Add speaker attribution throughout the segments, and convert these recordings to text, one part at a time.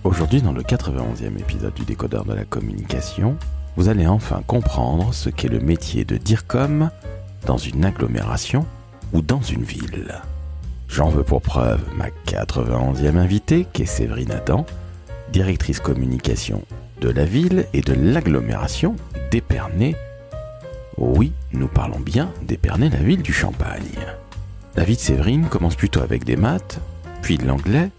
Speaker 1: Aujourd'hui, dans le 91e épisode du Décodeur de la communication, vous allez enfin comprendre ce qu'est le métier de DIRCOM dans une agglomération ou dans une ville. J'en veux pour preuve ma 91e invitée, qui est Séverine Adam, directrice communication de la ville et de l'agglomération d'Épernay. Oui, nous parlons bien d'Épernay, la ville du Champagne. La vie de Séverine commence plutôt avec des maths, puis de l'anglais,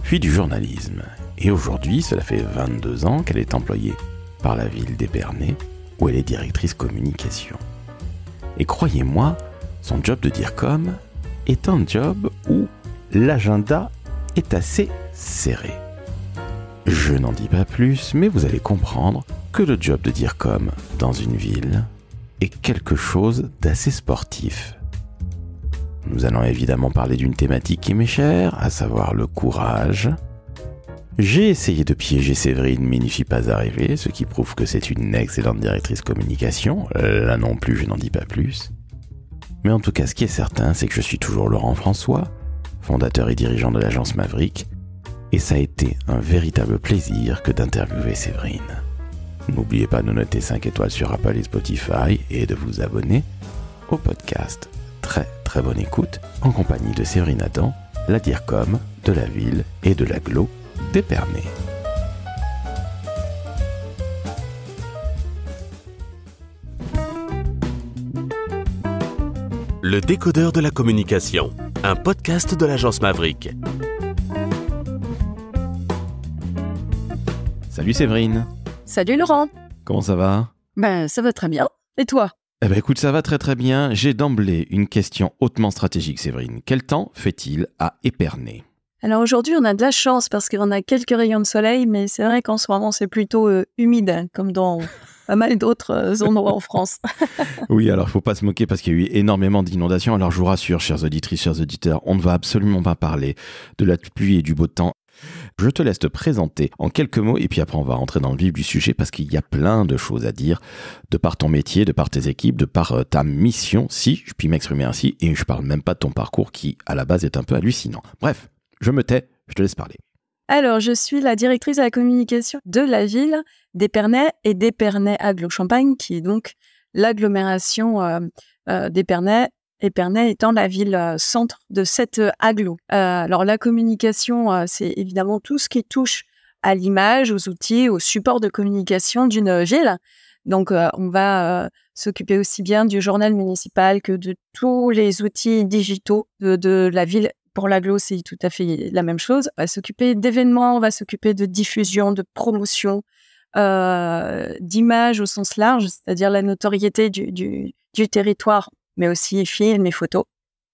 Speaker 1: puis du journalisme. Et aujourd'hui, cela fait 22 ans qu'elle est employée par la ville d'Épernay, où elle est directrice communication. Et croyez-moi, son job de DIRCOM est un job où l'agenda est assez serré. Je n'en dis pas plus, mais vous allez comprendre que le job de DIRCOM dans une ville est quelque chose d'assez sportif. Nous allons évidemment parler d'une thématique qui m'est chère, à savoir le courage. J'ai essayé de piéger Séverine, mais il n'y fit pas arriver, ce qui prouve que c'est une excellente directrice communication. Là non plus, je n'en dis pas plus. Mais en tout cas, ce qui est certain, c'est que je suis toujours Laurent François, fondateur et dirigeant de l'agence Maverick, et ça a été un véritable plaisir que d'interviewer Séverine. N'oubliez pas de noter 5 étoiles sur Apple et Spotify et de vous abonner au podcast. Très bonne écoute en compagnie de Séverine Adam, la DIRCOM de la ville et de l'agglo d'Épernay.
Speaker 2: Le Décodeur de la communication, un podcast de l'agence Maverick.
Speaker 1: Salut Séverine.
Speaker 3: Salut Laurent.
Speaker 1: Comment ça va ?
Speaker 3: Ça va très bien. Et toi ?
Speaker 1: Écoute, ça va très bien. J'ai d'emblée une question hautement stratégique, Séverine. Quel temps fait-il à Épernay ?
Speaker 3: Alors aujourd'hui, on a de la chance parce qu'on a quelques rayons de soleil, mais c'est vrai qu'en ce moment, c'est plutôt humide, comme dans pas mal d'autres endroits en France.
Speaker 1: Oui, alors il ne faut pas se moquer parce qu'il y a eu énormément d'inondations. Alors je vous rassure, chères auditrices, chers auditeurs, on ne va absolument pas parler de la pluie et du beau temps. Je te laisse te présenter en quelques mots et puis après on va rentrer dans le vif du sujet parce qu'il y a plein de choses à dire de par ton métier, de par tes équipes, de par ta mission, si je puis m'exprimer ainsi, et je parle même pas de ton parcours qui à la base est un peu hallucinant. Bref, je me tais, je te laisse parler.
Speaker 3: Alors, je suis la directrice de la communication de la ville d'Épernay et d'Épernay Agglo-Champagne, qui est donc l'agglomération d'Épernay. Épernay étant la ville centre de cette agglo. Alors la communication, c'est évidemment tout ce qui touche à l'image, aux outils, aux supports de communication d'une ville. Donc on va s'occuper aussi bien du journal municipal que de tous les outils digitaux de la ville. Pour l'agglo, c'est tout à fait la même chose. On va s'occuper d'événements, on va s'occuper de diffusion, de promotion, d'images au sens large, c'est-à-dire la notoriété du territoire, mais aussi films et photos.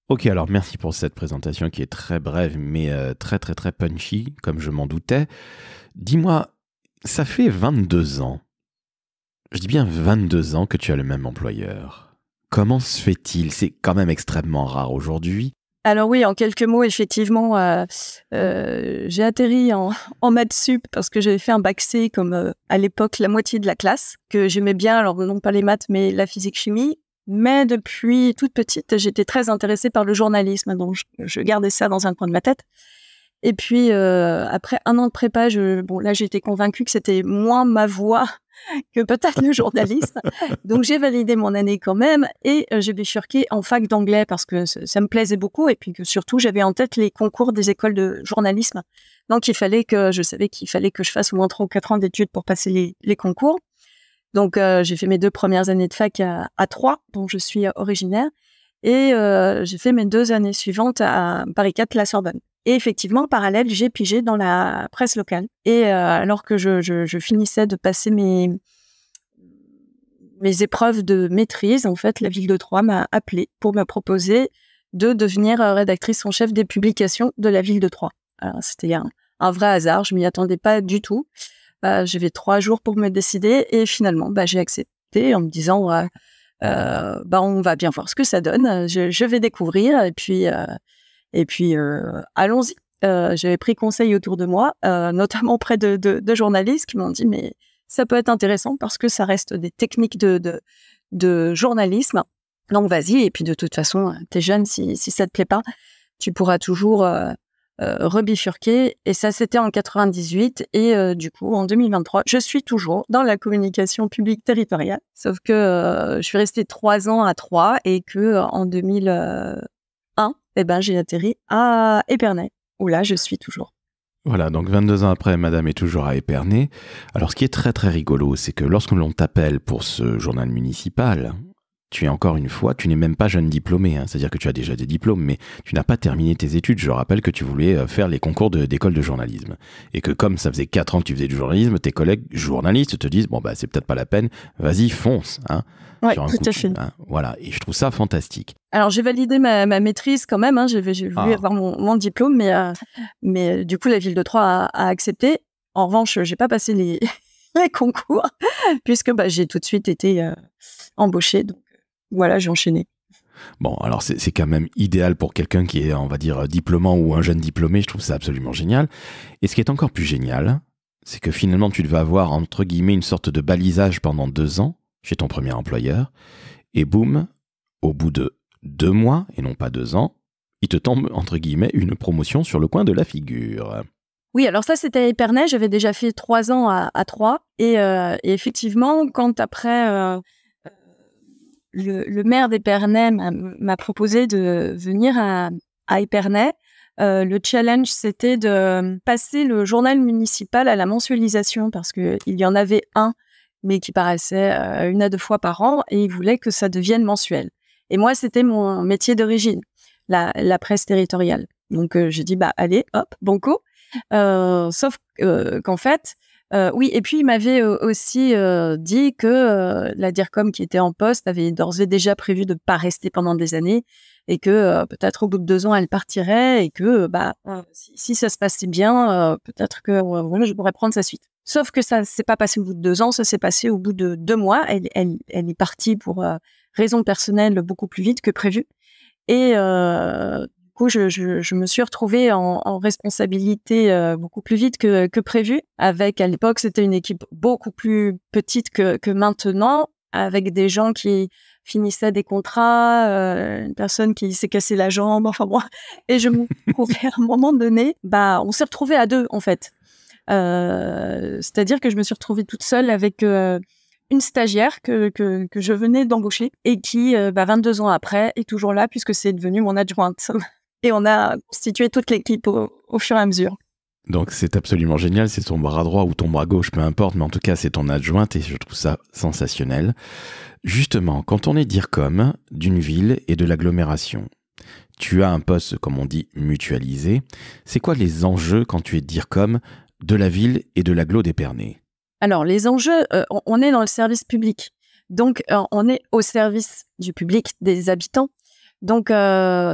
Speaker 1: Ok, alors merci pour cette présentation qui est très brève, mais très punchy, comme je m'en doutais. Dis-moi, ça fait 22 ans, je dis bien 22 ans que tu as le même employeur. Comment se fait-il ? C'est quand même extrêmement rare aujourd'hui.
Speaker 3: Alors oui, en quelques mots, effectivement, j'ai atterri en maths sup parce que j'avais fait un bac C comme à l'époque la moitié de la classe, que j'aimais bien, alors non pas les maths, mais la physique-chimie. Mais depuis toute petite, j'étais très intéressée par le journalisme, donc je gardais ça dans un coin de ma tête. Et puis, après un an de prépa, là, j'étais convaincue que c'était moins ma voie que peut-être le journalisme. Donc, j'ai validé mon année quand même et j'ai bifurqué en fac d'anglais parce que ça me plaisait beaucoup et puis que surtout, j'avais en tête les concours des écoles de journalisme. Donc, je savais qu'il fallait que je fasse au moins 3 ou 4 ans d'études pour passer les concours. Donc, j'ai fait mes 2 premières années de fac à Troyes, dont je suis originaire, et j'ai fait mes 2 années suivantes à Paris 4, la Sorbonne. Et effectivement, en parallèle, j'ai pigé dans la presse locale. Et alors que je finissais de passer mes épreuves de maîtrise, en fait, la ville de Troyes m'a appelée pour me proposer de devenir rédactrice en chef des publications de la ville de Troyes. Alors, c'était un vrai hasard, je m'y attendais pas du tout. J'avais 3 jours pour me décider et finalement, j'ai accepté en me disant on va bien voir ce que ça donne. Je vais découvrir et puis allons-y. J'avais pris conseil autour de moi, notamment auprès de journalistes qui m'ont dit mais ça peut être intéressant parce que ça reste des techniques de journalisme. Donc vas-y et puis de toute façon, t'es jeune, si ça te plaît pas, tu pourras toujours rebifurqué. Et ça, c'était en 98. Et du coup, en 2023, je suis toujours dans la communication publique territoriale. Sauf que je suis restée 3 ans à Troyes et que en 2001, j'ai atterri à Épernay, où là, je suis toujours.
Speaker 1: Voilà, donc 22 ans après, madame est toujours à Épernay. Alors, ce qui est très très rigolo, c'est que lorsque l'on t'appelle pour ce journal municipal, tu es encore une fois, tu n'es même pas jeune diplômé, hein, c'est-à-dire que tu as déjà des diplômes, mais tu n'as pas terminé tes études. Je rappelle que tu voulais faire les concours d'école de journalisme. Et que comme ça faisait 4 ans que tu faisais du journalisme, tes collègues journalistes te disent, c'est peut-être pas la peine, vas-y, fonce. Hein,
Speaker 3: ouais, tout à fait.
Speaker 1: Hein, voilà, et je trouve ça fantastique.
Speaker 3: Alors, j'ai validé ma maîtrise quand même, hein, j'ai voulu avoir mon diplôme, mais du coup, la ville de Troyes a accepté. En revanche, j'ai pas passé les concours, puisque j'ai tout de suite été embauchée. Donc, voilà, j'ai enchaîné.
Speaker 1: Bon, alors c'est quand même idéal pour quelqu'un qui est, on va dire, diplômant ou un jeune diplômé. Je trouve ça absolument génial. Et ce qui est encore plus génial, c'est que finalement, tu devais avoir, entre guillemets, une sorte de balisage pendant 2 ans chez ton premier employeur. Et boum, au bout de 2 mois, et non pas 2 ans, il te tombe, entre guillemets, une promotion sur le coin de la figure.
Speaker 3: Oui, alors ça, c'était à Épernay. J'avais déjà fait 3 ans à Troyes. Et effectivement, quand après... Le maire d'Épernay m'a proposé de venir à Épernay. Le challenge, c'était de passer le journal municipal à la mensualisation parce qu'il y en avait un, mais qui paraissait 1 à 2 fois par an et il voulait que ça devienne mensuel. Et moi, c'était mon métier d'origine, la presse territoriale. Donc, j'ai dit, allez, hop, banco. Sauf qu'en fait... oui, et puis il m'avait aussi dit que la DIRCOM qui était en poste avait d'ores et déjà prévu de ne pas rester pendant des années et que peut-être au bout de 2 ans, elle partirait et que si ça se passait bien, peut-être que je pourrais prendre sa suite. Sauf que ça ne s'est pas passé au bout de 2 ans, ça s'est passé au bout de 2 mois. Elle est partie pour raisons personnelles beaucoup plus vite que prévu. Et du coup, je me suis retrouvée en responsabilité beaucoup plus vite que prévu. Avec, à l'époque, c'était une équipe beaucoup plus petite que maintenant, avec des gens qui finissaient des contrats, une personne qui s'est cassé la jambe, enfin bon. Et je me trouvais à un moment donné, on s'est retrouvés à 2, en fait. C'est-à-dire que je me suis retrouvée toute seule avec... une stagiaire que je venais d'embaucher et qui, 22 ans après, est toujours là puisque c'est devenu mon adjointe. Et on a constitué toute l'équipe au fur et à mesure.
Speaker 1: Donc c'est absolument génial, c'est ton bras droit ou ton bras gauche, peu importe, mais en tout cas c'est ton adjointe et je trouve ça sensationnel. Justement, quand on est DIRCOM d'une ville et de l'agglomération, tu as un poste, comme on dit, mutualisé. C'est quoi les enjeux quand tu es DIRCOM de la ville et de l'agglo d'Épernay ?
Speaker 3: Alors, les enjeux, on est dans le service public. Donc, on est au service du public, des habitants. Donc,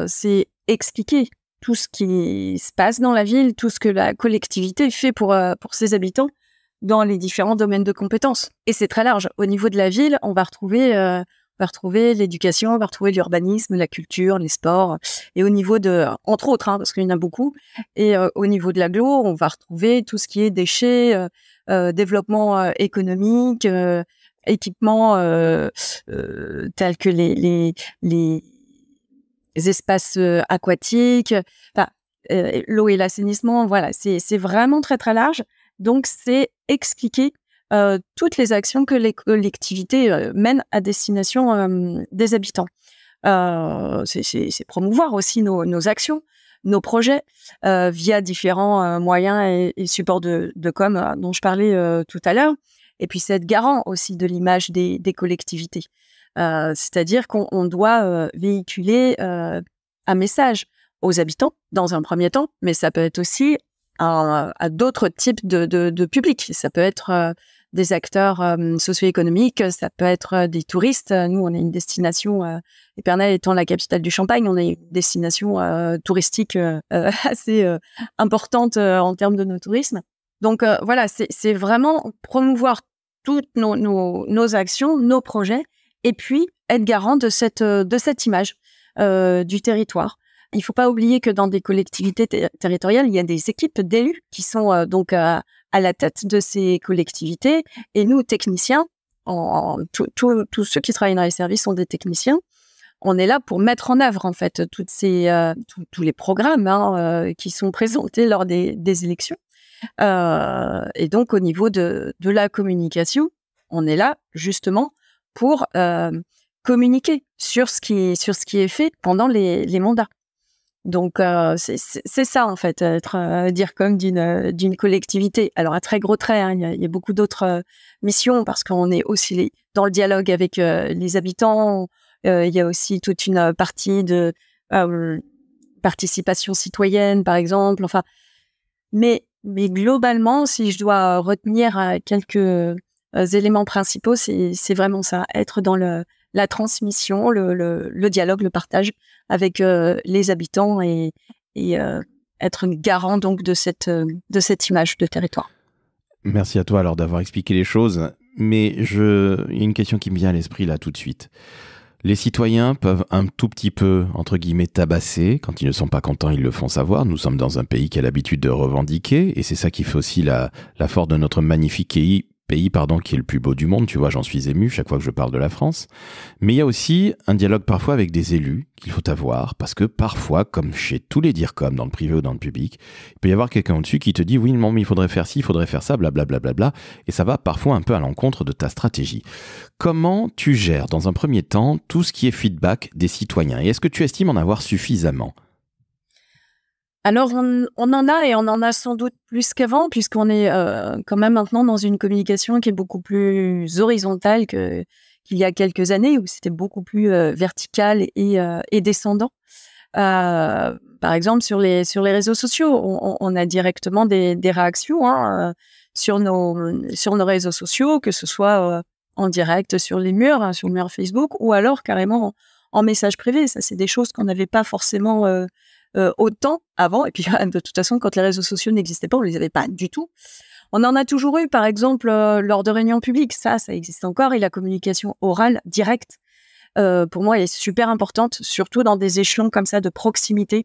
Speaker 3: c'est expliquer tout ce qui se passe dans la ville, tout ce que la collectivité fait pour ses habitants dans les différents domaines de compétences. Et c'est très large. Au niveau de la ville, on va retrouver l'éducation, on va retrouver l'urbanisme, la culture, les sports. Et au niveau de, entre autres, parce qu'il y en a beaucoup. Et au niveau de l'agglo, on va retrouver tout ce qui est déchets, développement économique, équipements tels que les espaces aquatiques, l'eau et l'assainissement. Voilà, c'est vraiment très très large. Donc c'est expliquer toutes les actions que les collectivités mènent à destination des habitants. C'est promouvoir aussi nos actions, nos projets via différents moyens et supports de com dont je parlais tout à l'heure. Et puis, c'est être garant aussi de l'image des collectivités. C'est-à-dire qu'on doit véhiculer un message aux habitants dans un premier temps, mais ça peut être aussi à d'autres types de publics. Ça peut être des acteurs socio-économiques, ça peut être des touristes. Nous, on est une destination, Épernay étant la capitale du Champagne, on est une destination touristique assez importante en termes de nos tourismes. Donc voilà, c'est vraiment promouvoir toutes nos actions, nos projets, et puis être garant de cette image du territoire. Il ne faut pas oublier que dans des collectivités territoriales, il y a des équipes d'élus qui sont donc à la tête de ces collectivités. Et nous, techniciens, tous ceux qui travaillent dans les services sont des techniciens. on est là pour mettre en œuvre en fait tous les programmes qui sont présentés lors des élections. Et donc au niveau de la communication, on est là justement pour communiquer sur ce qui est fait pendant les mandats. Donc c'est ça en fait, être DIRCOM d'une collectivité. Alors à très gros traits, il y a beaucoup d'autres missions parce qu'on est aussi dans le dialogue avec les habitants. Il y a aussi toute une partie de participation citoyenne, par exemple. Enfin, mais globalement, si je dois retenir quelques éléments principaux, c'est vraiment ça, être dans la transmission, le dialogue, le partage avec les habitants et être garant donc de cette image de territoire.
Speaker 1: Merci à toi alors d'avoir expliqué les choses, mais il y a une question qui me vient à l'esprit là tout de suite. Les citoyens peuvent un tout petit peu, entre guillemets, tabasser. Quand ils ne sont pas contents, ils le font savoir. Nous sommes dans un pays qui a l'habitude de revendiquer, et c'est ça qui fait aussi la force de notre magnifique pays, qui est le plus beau du monde. Tu vois, j'en suis ému chaque fois que je parle de la France. Mais il y a aussi un dialogue parfois avec des élus qu'il faut avoir, parce que parfois, comme chez tous les DIRCOM, dans le privé ou dans le public, il peut y avoir quelqu'un au-dessus qui te dit « Oui, non, mais il faudrait faire ci, il faudrait faire ça, blablabla, bla, et ça va parfois un peu à l'encontre de ta stratégie. Comment tu gères, dans un premier temps, tout ce qui est feedback des citoyens? Et est-ce que tu estimes en avoir suffisamment?
Speaker 3: Alors, on en a et on en a sans doute plus qu'avant, puisqu'on est quand même maintenant dans une communication qui est beaucoup plus horizontale qu'il y a quelques années, où c'était beaucoup plus vertical et descendant. Par exemple, sur les réseaux sociaux, on a directement des réactions sur nos réseaux sociaux, que ce soit en direct sur les murs, sur le mur Facebook, ou alors carrément en message privé. Ça, c'est des choses qu'on n'avait pas forcément autant avant. Et puis, de toute façon, quand les réseaux sociaux n'existaient pas, on les avait pas du tout. On en a toujours eu, par exemple, lors de réunions publiques. Ça existe encore. Et la communication orale directe, pour moi, elle est super importante, surtout dans des échelons comme ça de proximité.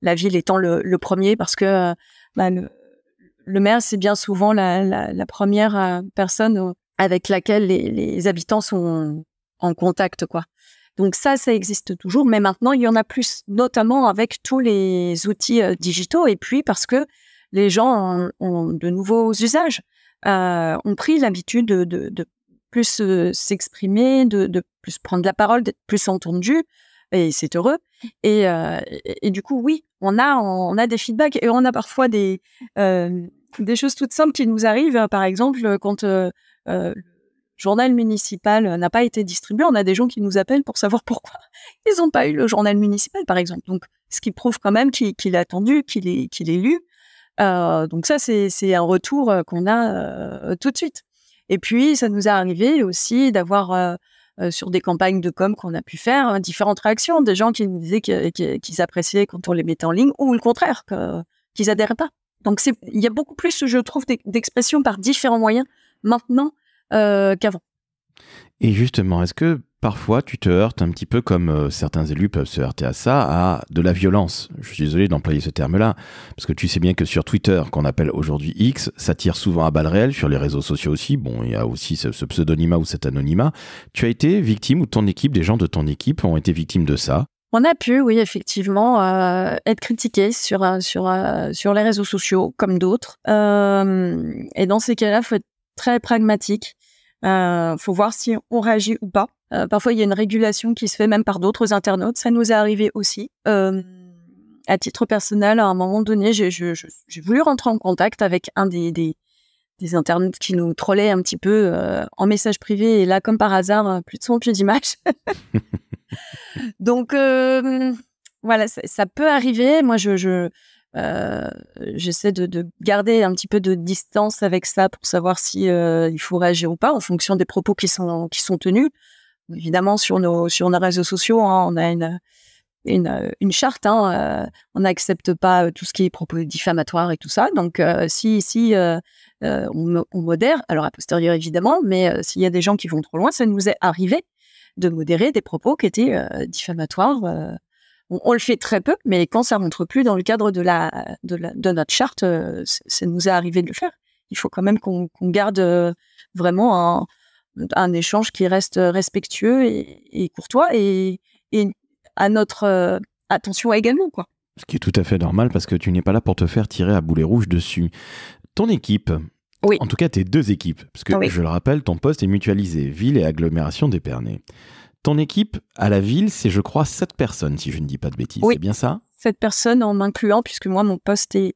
Speaker 3: La ville étant le premier, parce que le maire, c'est bien souvent la première personne avec laquelle les habitants sont en contact, quoi. Donc ça existe toujours, mais maintenant, il y en a plus, notamment avec tous les outils digitaux, et puis parce que les gens ont de nouveaux usages, ont pris l'habitude de plus s'exprimer, de plus prendre la parole, d'être plus entendu, et c'est heureux. Et du coup, oui, on a des feedbacks, et on a parfois des choses toutes simples qui nous arrivent. Par exemple, quand journal municipal n'a pas été distribué, on a des gens qui nous appellent pour savoir pourquoi ils n'ont pas eu le journal municipal, par exemple. Donc, ce qui prouve quand même qu'il est attendu, qu'il est lu. Donc ça, c'est un retour qu'on a tout de suite. Et puis, ça nous est arrivé aussi d'avoir sur des campagnes de com qu'on a pu faire différentes réactions, des gens qui nous disaient qu'ils appréciaient quand on les mettait en ligne, ou le contraire, qu'ils adhéraient pas. Donc, il y a beaucoup plus, je trouve, d'expressions par différents moyens maintenant qu'avant.
Speaker 1: Et justement, est-ce que parfois tu te heurtes un petit peu, comme certains élus peuvent se heurter à ça, à de la violence? Je suis désolé d'employer ce terme-là, parce que tu sais bien que sur Twitter, qu'on appelle aujourd'hui X, ça tire souvent à balles réelles, sur les réseaux sociaux aussi. Bon, il y a aussi ce pseudonymat ou cet anonymat. Tu as été victime, ou ton équipe, des gens de ton équipe ont été victimes de ça?
Speaker 3: On a pu, oui, effectivement, être critiqués sur les réseaux sociaux, comme d'autres. Et dans ces cas-là, il faut être très pragmatique. Faut voir si on réagit ou pas. Parfois, il y a une régulation qui se fait même par d'autres internautes. Ça nous est arrivé aussi. À titre personnel, à un moment donné, j'ai voulu rentrer en contact avec un des internautes qui nous trollait un petit peu en message privé. Et là, comme par hasard, plus de son, plus d'image. Donc, voilà, ça peut arriver. Moi, j'essaie de garder un petit peu de distance avec ça pour savoir si il faut réagir ou pas en fonction des propos qui sont tenus. Évidemment, sur nos réseaux sociaux, on a une charte. On n'accepte pas tout ce qui est propos diffamatoires et tout ça. Donc, si on modère, alors a posteriori évidemment, mais s'il y a des gens qui vont trop loin, ça nous est arrivé de modérer des propos qui étaient diffamatoires. On le fait très peu, mais quand ça rentre plus dans le cadre de notre charte, ça nous est arrivé de le faire. Il faut quand même qu'on garde vraiment un échange qui reste respectueux et courtois, et et à notre attention également, quoi.
Speaker 1: Ce qui est tout à fait normal parce que tu n'es pas là pour te faire tirer à boulet rouge dessus. Ton équipe,
Speaker 3: Oui.
Speaker 1: en tout cas tes 2 équipes, parce que
Speaker 3: Oui.
Speaker 1: je le rappelle, ton poste est mutualisé, ville et agglomération d'Épernay. Ton équipe à la ville, c'est je crois 7 personnes, si je ne dis pas de bêtises,
Speaker 3: Oui.
Speaker 1: c'est bien ça ?
Speaker 3: 7 personnes en m'incluant, puisque moi, mon poste est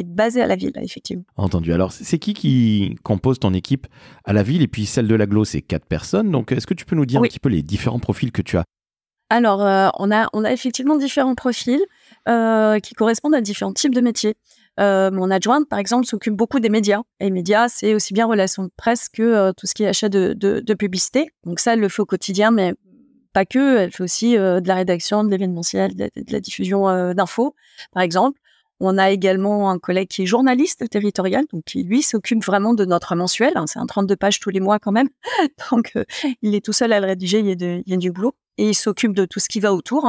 Speaker 3: basé à la ville, là, effectivement.
Speaker 1: Entendu. Alors, c'est qui compose ton équipe à la ville et puis celle de l'agglo, c'est 4 personnes. Donc, est-ce que tu peux nous dire un petit peu les différents profils que tu as ?
Speaker 3: Alors, on a effectivement différents profils qui correspondent à différents types de métiers. Mon adjointe, par exemple, s'occupe beaucoup des médias. Et les médias, c'est aussi bien relations de presse que tout ce qui est achat de publicité. Donc ça, elle le fait au quotidien, mais pas que. Elle fait aussi de la rédaction, de l'événementiel, de la diffusion d'infos, par exemple. On a également un collègue qui est journaliste territorial, donc qui, lui, s'occupe vraiment de notre mensuel. C'est un 32 pages tous les mois quand même. Donc, il est tout seul à le rédiger, il y a du boulot. Et il s'occupe de tout ce qui va autour,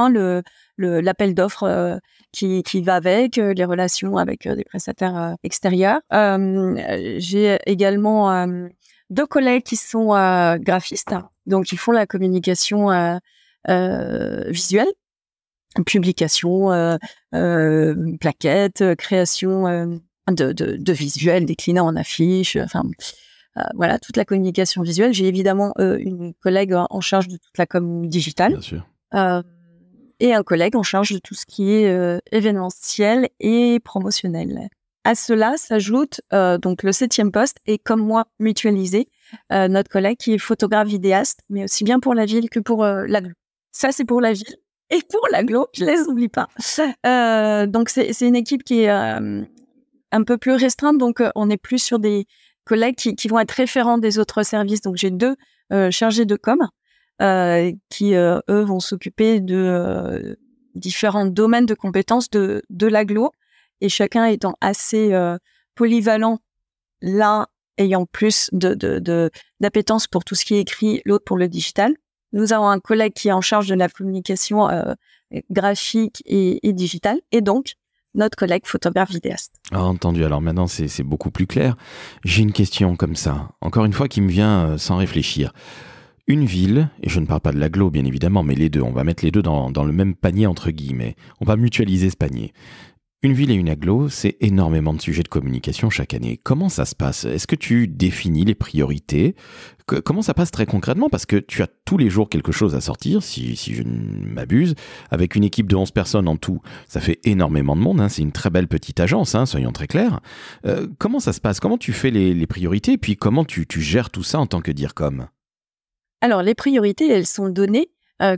Speaker 3: l'appel d'offres qui va avec, les relations avec des prestataires extérieurs. J'ai également 2 collègues qui sont graphistes, donc ils font la communication visuelle, publication, plaquettes, création de visuels déclinés en affiches, voilà, toute la communication visuelle. J'ai évidemment une collègue en charge de toute la com digitale.
Speaker 1: Bien sûr.
Speaker 3: Et un collègue en charge de tout ce qui est événementiel et promotionnel. À cela s'ajoute donc le 7e poste et comme moi mutualisé, notre collègue qui est photographe vidéaste, mais aussi bien pour la ville que pour l'agglo. Ça, c'est pour la ville. Et pour l'agglo, je les oublie pas. Donc, c'est une équipe qui est un peu plus restreinte. Donc, on est plus sur des collègues qui vont être référents des autres services. Donc, j'ai 2 chargés de com qui, eux, vont s'occuper de différents domaines de compétences de l'agglo. Et chacun étant assez polyvalent, l'un ayant plus d'appétence pour tout ce qui est écrit, l'autre pour le digital. Nous avons un collègue qui est en charge de la communication graphique et digitale, et donc notre collègue photographe vidéaste.
Speaker 1: Entendu. Alors maintenant, c'est beaucoup plus clair. J'ai une question comme ça, encore une fois, qui me vient sans réfléchir. Une ville, et je ne parle pas de l'agglo bien évidemment, mais les deux, on va mettre les deux dans le même panier entre guillemets. On va mutualiser ce panier. Une ville et une agglo, c'est énormément de sujets de communication chaque année. Comment ça se passe ? Est-ce que tu définis les priorités ? Comment ça passe très concrètement ? Parce que tu as tous les jours quelque chose à sortir, si je ne m'abuse. Avec une équipe de 11 personnes en tout, ça fait énormément de monde. Hein. C'est une très belle petite agence, hein, soyons très clairs. Comment ça se passe ? Comment tu fais les priorités ? Et puis comment tu gères tout ça en tant que DIRCOM ?
Speaker 3: Alors, les priorités, elles sont données,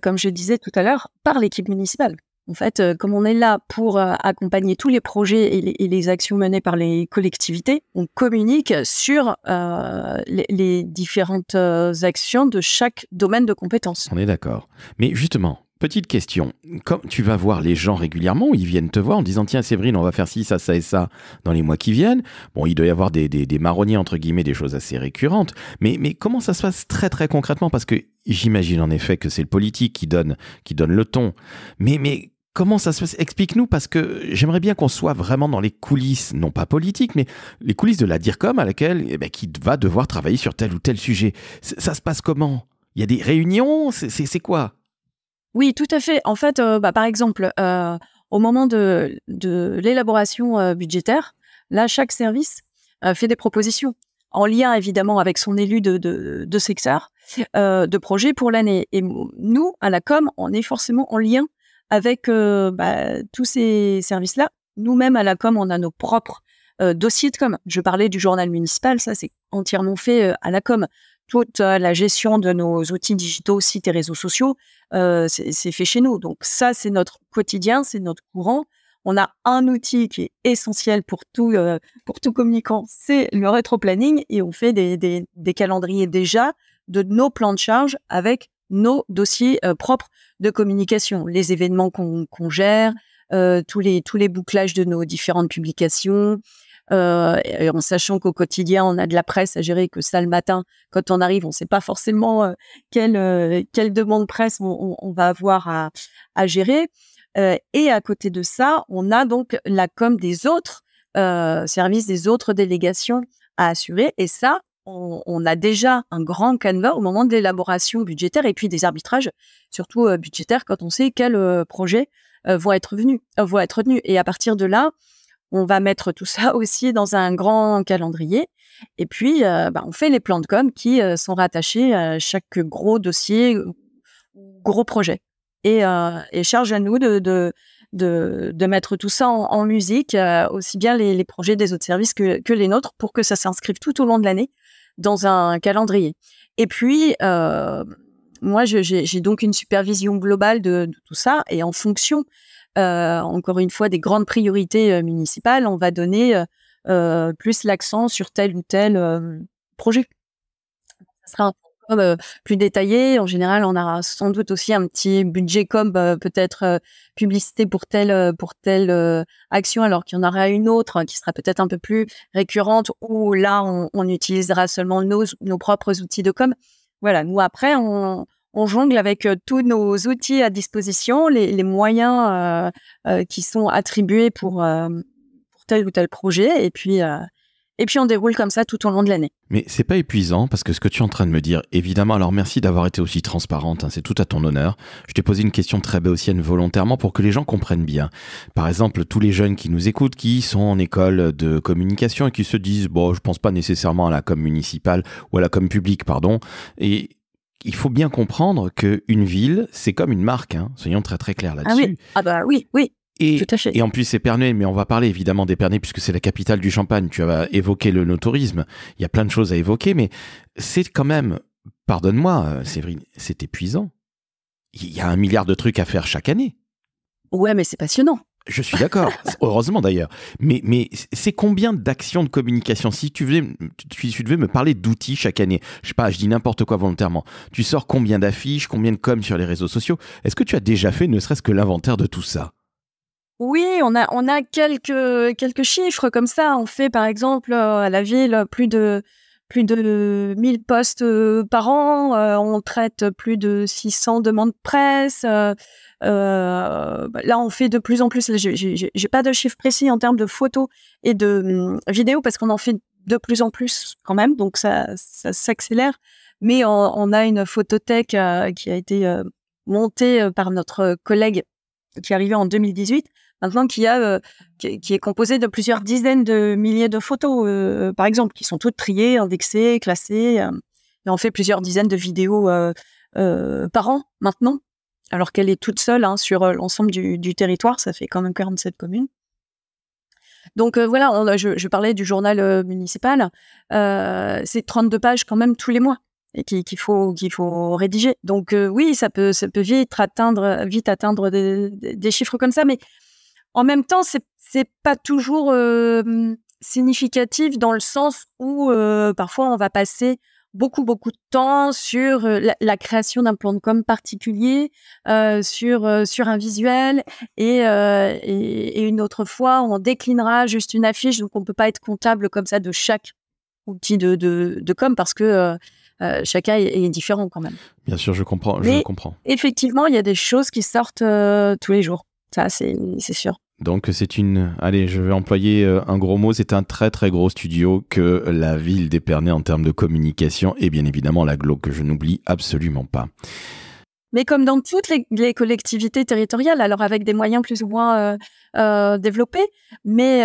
Speaker 3: comme je disais tout à l'heure, par l'équipe municipale. En fait, comme on est là pour accompagner tous les projets et les actions menées par les collectivités, on communique sur les différentes actions de chaque domaine de compétences.
Speaker 1: On est d'accord. Mais justement, petite question. Quand tu vas voir les gens régulièrement, ils viennent te voir en disant « Tiens, Séverine, on va faire ci, ça, ça et ça dans les mois qui viennent. » Bon, il doit y avoir des marronniers, entre guillemets, des choses assez récurrentes. Mais comment ça se passe très, très concrètement ? Parce que j'imagine en effet que c'est le politique qui donne le ton. Mais comment ça se passe ? Explique-nous, parce que j'aimerais bien qu'on soit vraiment dans les coulisses, non pas politiques, mais les coulisses de la DIRCOM à laquelle, qui va devoir travailler sur tel ou tel sujet. Ça se passe comment ? Il y a des réunions ? C'est quoi ?
Speaker 3: Oui, tout à fait. En fait, par exemple, au moment de l'élaboration budgétaire, là, chaque service fait des propositions en lien évidemment avec son élu de secteur, de projet pour l'année. Et nous, à la com, on est forcément en lien avec tous ces services-là. Nous-mêmes, à la com, on a nos propres dossiers de com. Je parlais du journal municipal, ça, c'est entièrement fait à la com. Toute la gestion de nos outils digitaux, sites et réseaux sociaux, c'est fait chez nous. Donc ça, c'est notre quotidien, c'est notre courant. On a un outil qui est essentiel pour tout communicant, c'est le rétroplanning, et on fait des calendriers déjà de nos plans de charge avec nos dossiers propres de communication, les événements qu'on gère, tous les bouclages de nos différentes publications, en sachant qu'au quotidien, on a de la presse à gérer, que ça, le matin, quand on arrive, on ne sait pas forcément quelle demande presse on va avoir à gérer. Et à côté de ça, on a donc la com des autres services, des autres délégations à assurer. Et ça, on a déjà un grand canevas au moment de l'élaboration budgétaire et puis des arbitrages, surtout budgétaires, quand on sait quels projets vont être retenus. Et à partir de là, on va mettre tout ça aussi dans un grand calendrier. Et puis, on fait les plans de com qui sont rattachés à chaque gros dossier, gros projet. Et charge à nous de mettre tout ça en musique, aussi bien les projets des autres services que les nôtres, pour que ça s'inscrive tout au long de l'année dans un calendrier. Et puis, moi, j'ai donc une supervision globale de tout ça, et en fonction, encore une fois, des grandes priorités municipales, on va donner plus l'accent sur tel ou tel projet. Ça sera un peu plus détaillé. En général, on aura sans doute aussi un petit budget com, peut-être publicité pour telle action, alors qu'il y en aura une autre qui sera peut-être un peu plus récurrente, où là, on utilisera seulement nos propres outils de com. Voilà, nous, après, on jongle avec tous nos outils à disposition, les moyens qui sont attribués pour tel ou tel projet, et puis on déroule comme ça tout au long de l'année.
Speaker 1: Mais c'est pas épuisant, parce que ce que tu es en train de me dire, évidemment, alors merci d'avoir été aussi transparente, hein, c'est tout à ton honneur. Je t'ai posé une question très béotienne volontairement pour que les gens comprennent bien. Par exemple, tous les jeunes qui nous écoutent, qui sont en école de communication et qui se disent, bon, je pense pas nécessairement à la com municipale ou à la com publique, pardon, et il faut bien comprendre qu'une ville, c'est comme une marque, hein, soyons très très clairs là-dessus.
Speaker 3: Oui. Tout à fait.
Speaker 1: Et en plus, Épernay, mais on va parler évidemment d'Épernay puisque c'est la capitale du champagne. Tu as évoqué le no-tourisme. Il y a plein de choses à évoquer, mais c'est quand même, pardonne-moi, Séverine, c'est épuisant. Il y a 1 milliard de trucs à faire chaque année.
Speaker 3: Ouais, mais c'est passionnant.
Speaker 1: Je suis d'accord, heureusement d'ailleurs. Mais c'est combien d'actions de communication? Si tu devais me parler d'outils chaque année, je sais pas, je dis n'importe quoi volontairement. Tu sors combien d'affiches, combien de com sur les réseaux sociaux? Est-ce que tu as déjà fait ne serait-ce que l'inventaire de tout ça?
Speaker 3: Oui, on a quelques chiffres comme ça. On fait par exemple à la ville plus de 1000 posts par an. On traite plus de 600 demandes presse. Là, on fait de plus en plus. J'ai pas de chiffres précis en termes de photos et de vidéos, parce qu'on en fait de plus en plus quand même. Donc ça s'accélère. Mais on a une photothèque qui a été montée par notre collègue qui est arrivé en 2018. Maintenant, qui est composé de plusieurs dizaines de milliers de photos, par exemple, qui sont toutes triées, indexées, classées. Et on fait plusieurs dizaines de vidéos par an, maintenant, alors qu'elle est toute seule sur l'ensemble du territoire. Ça fait quand même 47 communes. Donc voilà, je parlais du journal municipal. C'est 32 pages quand même tous les mois, et qu'il faut rédiger. Donc oui, ça peut vite atteindre des chiffres comme ça, mais en même temps, c'est pas toujours significatif, dans le sens où parfois on va passer beaucoup de temps sur la création d'un plan de com particulier, sur un visuel, et une autre fois on déclinera juste une affiche. Donc on peut pas être comptable comme ça de chaque outil de com, parce que chacun est différent quand même.
Speaker 1: Bien sûr, je comprends.
Speaker 3: Effectivement, il y a des choses qui sortent tous les jours. Ça, c'est sûr.
Speaker 1: Donc allez, je vais employer un gros mot, c'est un très très gros studio que la ville d'Épernay en termes de communication, et bien évidemment l'agglo, que je n'oublie absolument pas.
Speaker 3: Mais comme dans toutes les collectivités territoriales, alors avec des moyens plus ou moins développés, mais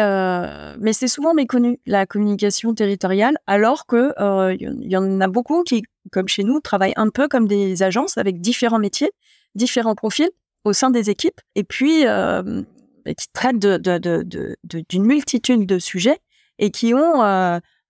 Speaker 3: c'est souvent méconnu, la communication territoriale, alors que y en a beaucoup qui, comme chez nous, travaillent un peu comme des agences, avec différents métiers, différents profils au sein des équipes, et puis qui traitent d'une multitude de sujets, et qui ont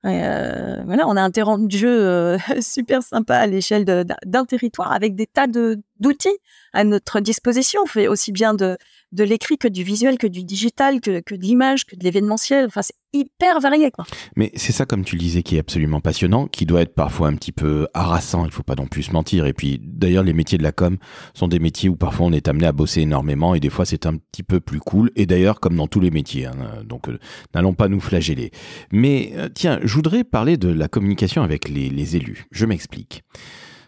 Speaker 3: voilà, on a un terrain de jeu super sympa à l'échelle d'un territoire, avec des tas d'outils à notre disposition. On fait aussi bien de l'écrit que du visuel, que du digital, que de l'image, que de l'événementiel. Enfin, c'est hyper varié, quoi.
Speaker 1: Mais c'est ça, comme tu le disais, qui est absolument passionnant, qui doit être parfois un petit peu harassant, il faut pas non plus se mentir. Et puis, d'ailleurs, les métiers de la com sont des métiers où parfois on est amené à bosser énormément, et des fois c'est un petit peu plus cool. Et d'ailleurs, comme dans tous les métiers, hein, donc n'allons pas nous flageller. Mais tiens, je voudrais parler de la communication avec les élus. Je m'explique.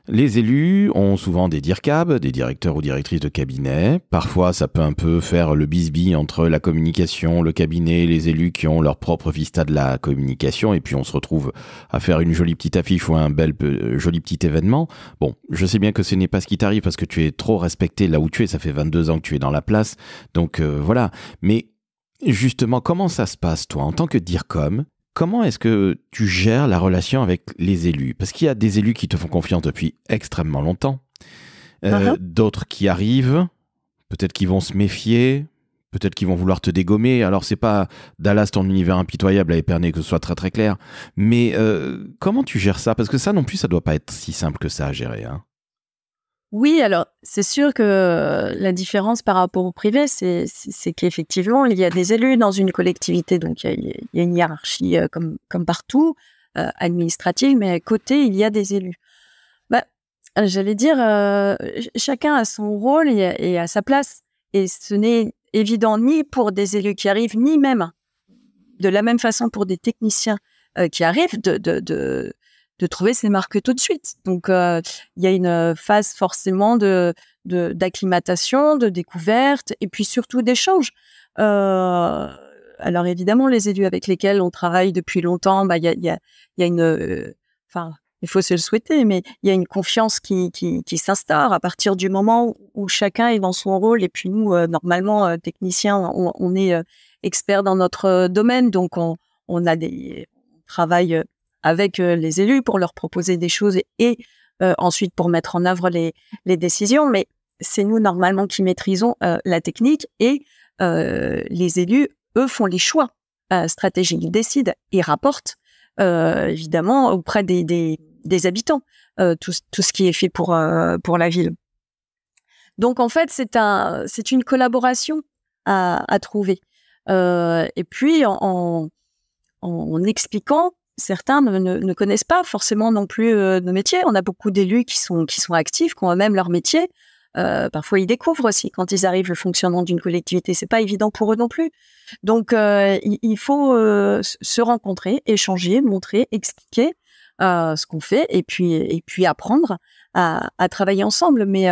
Speaker 1: Les élus ont souvent des DIRCAB, des directeurs ou directrices de cabinet. Parfois, ça peut un peu faire le bisbille entre la communication, le cabinet, les élus qui ont leur propre vista de la communication. Et puis, on se retrouve à faire une jolie petite affiche ou un joli petit événement. Bon, je sais bien que ce n'est pas ce qui t'arrive parce que tu es trop respecté là où tu es. Ça fait 22 ans que tu es dans la place. Donc, voilà. Mais justement, comment ça se passe, toi, en tant que DIRCOM? Comment est-ce que tu gères la relation avec les élus? Parce qu'il y a des élus qui te font confiance depuis extrêmement longtemps, d'autres qui arrivent, peut-être qu'ils vont se méfier, peut-être qu'ils vont vouloir te dégommer. Alors, c'est pas Dallas, ton univers impitoyable à Épernay, que ce soit très très clair. Mais comment tu gères ça? Parce que ça non plus, ça doit pas être si simple que ça à gérer, hein.
Speaker 3: Oui, alors c'est sûr que la différence par rapport au privé, c'est qu'effectivement, il y a des élus dans une collectivité, donc il y a une hiérarchie comme partout, administrative, mais à côté, il y a des élus. Bah, j'allais dire, chacun a son rôle et a sa place. Et ce n'est évident ni pour des élus qui arrivent, ni même de la même façon pour des techniciens qui arrivent de trouver ses marques tout de suite. Donc, il y a une phase forcément d'acclimatation, de découverte, et puis surtout d'échange. Alors évidemment, les élus avec lesquels on travaille depuis longtemps, il y a une, enfin, il faut se le souhaiter, mais il y a une confiance qui s'instaure à partir du moment où chacun est dans son rôle. Et puis nous, normalement, techniciens, on est experts dans notre domaine, donc on travaille avec les élus pour leur proposer des choses et ensuite pour mettre en œuvre les décisions. Mais c'est nous, normalement, qui maîtrisons la technique et les élus, eux, font les choix stratégiques. Ils décident et rapportent, évidemment, auprès des habitants, tout ce qui est fait pour la ville. Donc, en fait, c'est une collaboration à trouver. Et puis, en expliquant, certains ne connaissent pas forcément non plus nos métiers. On a beaucoup d'élus qui sont actifs, qui ont eux-mêmes leur métier. Parfois, ils découvrent aussi quand ils arrivent le fonctionnement d'une collectivité. C'est pas évident pour eux non plus. Donc, il faut se rencontrer, échanger, montrer, expliquer ce qu'on fait et puis apprendre à travailler ensemble. Mais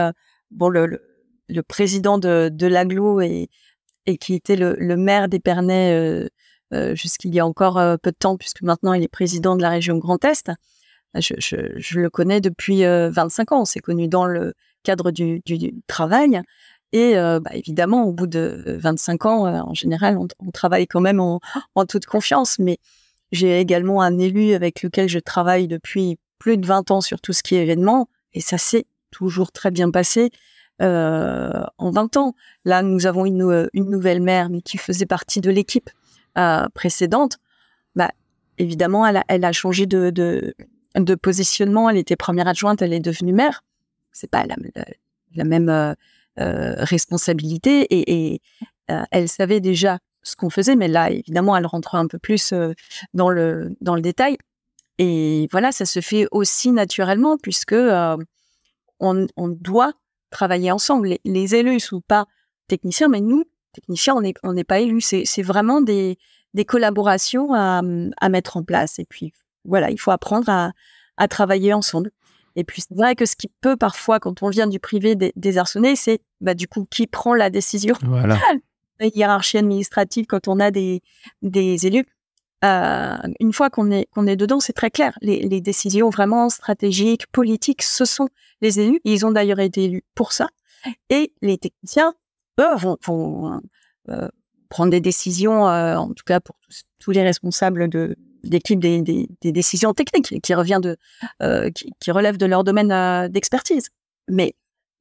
Speaker 3: bon, le président de l'agglo et qui était le maire d'Épernay jusqu'il y a encore peu de temps, puisque maintenant il est président de la région Grand Est. Je le connais depuis 25 ans. On s'est connus dans le cadre du travail. Et évidemment, au bout de 25 ans, en général, on travaille quand même en toute confiance. Mais j'ai également un élu avec lequel je travaille depuis plus de 20 ans sur tout ce qui est événement. Et ça s'est toujours très bien passé en 20 ans. Là, nous avons une nouvelle maire, mais qui faisait partie de l'équipe précédente. Évidemment, elle a changé de positionnement. Elle était première adjointe, elle est devenue maire. C'est pas la même responsabilité et elle savait déjà ce qu'on faisait, mais là, évidemment, elle rentre un peu plus dans le détail. Et voilà, ça se fait aussi naturellement puisque on doit travailler ensemble. Les élus ne sont pas techniciens, mais nous, techniciens, on n'est pas élus. C'est vraiment des collaborations à mettre en place. Et puis, voilà, il faut apprendre à travailler ensemble. Et puis, c'est vrai que ce qui peut parfois, quand on vient du privé, désarçonner, c'est du coup qui prend la décision.
Speaker 1: Voilà.
Speaker 3: La hiérarchie administrative, quand on a des élus. Une fois qu'on est dedans, c'est très clair. Les décisions vraiment stratégiques, politiques, ce sont les élus. Ils ont d'ailleurs été élus pour ça. Et les techniciens, eux, vont prendre des décisions, en tout cas pour tous les responsables d'équipe, des décisions techniques qui qui relèvent de leur domaine d'expertise. Mais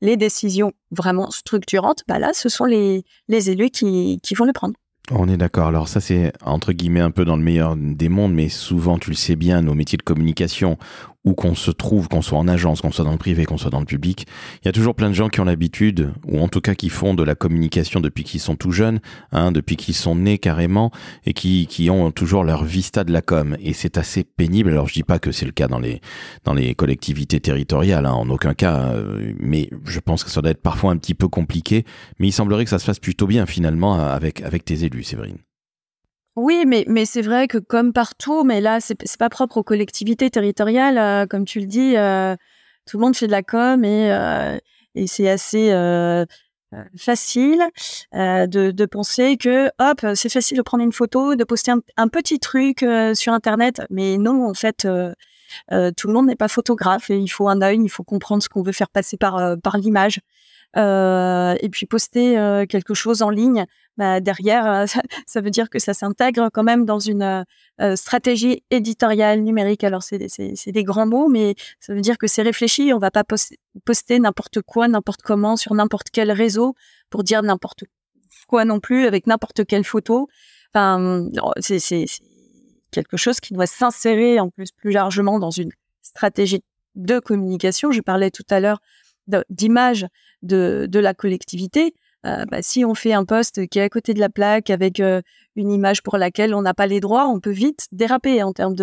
Speaker 3: les décisions vraiment structurantes, là, ce sont les élus qui vont les prendre.
Speaker 1: On est d'accord. Alors ça, c'est entre guillemets un peu dans le meilleur des mondes, mais souvent, tu le sais bien, nos métiers de communication, où qu'on se trouve, qu'on soit en agence, qu'on soit dans le privé, qu'on soit dans le public, il y a toujours plein de gens qui ont l'habitude, ou en tout cas qui font de la communication depuis qu'ils sont tout jeunes, depuis qu'ils sont nés carrément, et qui ont toujours leur vista de la com. Et c'est assez pénible. Alors je dis pas que c'est le cas dans les collectivités territoriales, en aucun cas, mais je pense que ça doit être parfois un petit peu compliqué. Mais il semblerait que ça se fasse plutôt bien finalement avec tes élus, Séverine.
Speaker 3: Oui, mais c'est vrai que comme partout, mais là, c'est pas propre aux collectivités territoriales, comme tu le dis, Tout le monde fait de la com et c'est assez facile de penser que hop, c'est facile de prendre une photo, de poster un petit truc sur Internet. Mais non, en fait, tout le monde n'est pas photographe et il faut un œil, il faut comprendre ce qu'on veut faire passer par l'image. Et puis poster quelque chose en ligne, derrière, ça veut dire que ça s'intègre quand même dans une stratégie éditoriale numérique. Alors c'est des grands mots, mais ça veut dire que c'est réfléchi. On va pas poster n'importe quoi, n'importe comment sur n'importe quel réseau pour dire n'importe quoi non plus avec n'importe quelle photo. Enfin, c'est quelque chose qui doit s'insérer en plus largement dans une stratégie de communication. Je parlais tout à l'heure d'image de la collectivité. Si on fait un post qui est à côté de la plaque avec une image pour laquelle on n'a pas les droits, on peut vite déraper en termes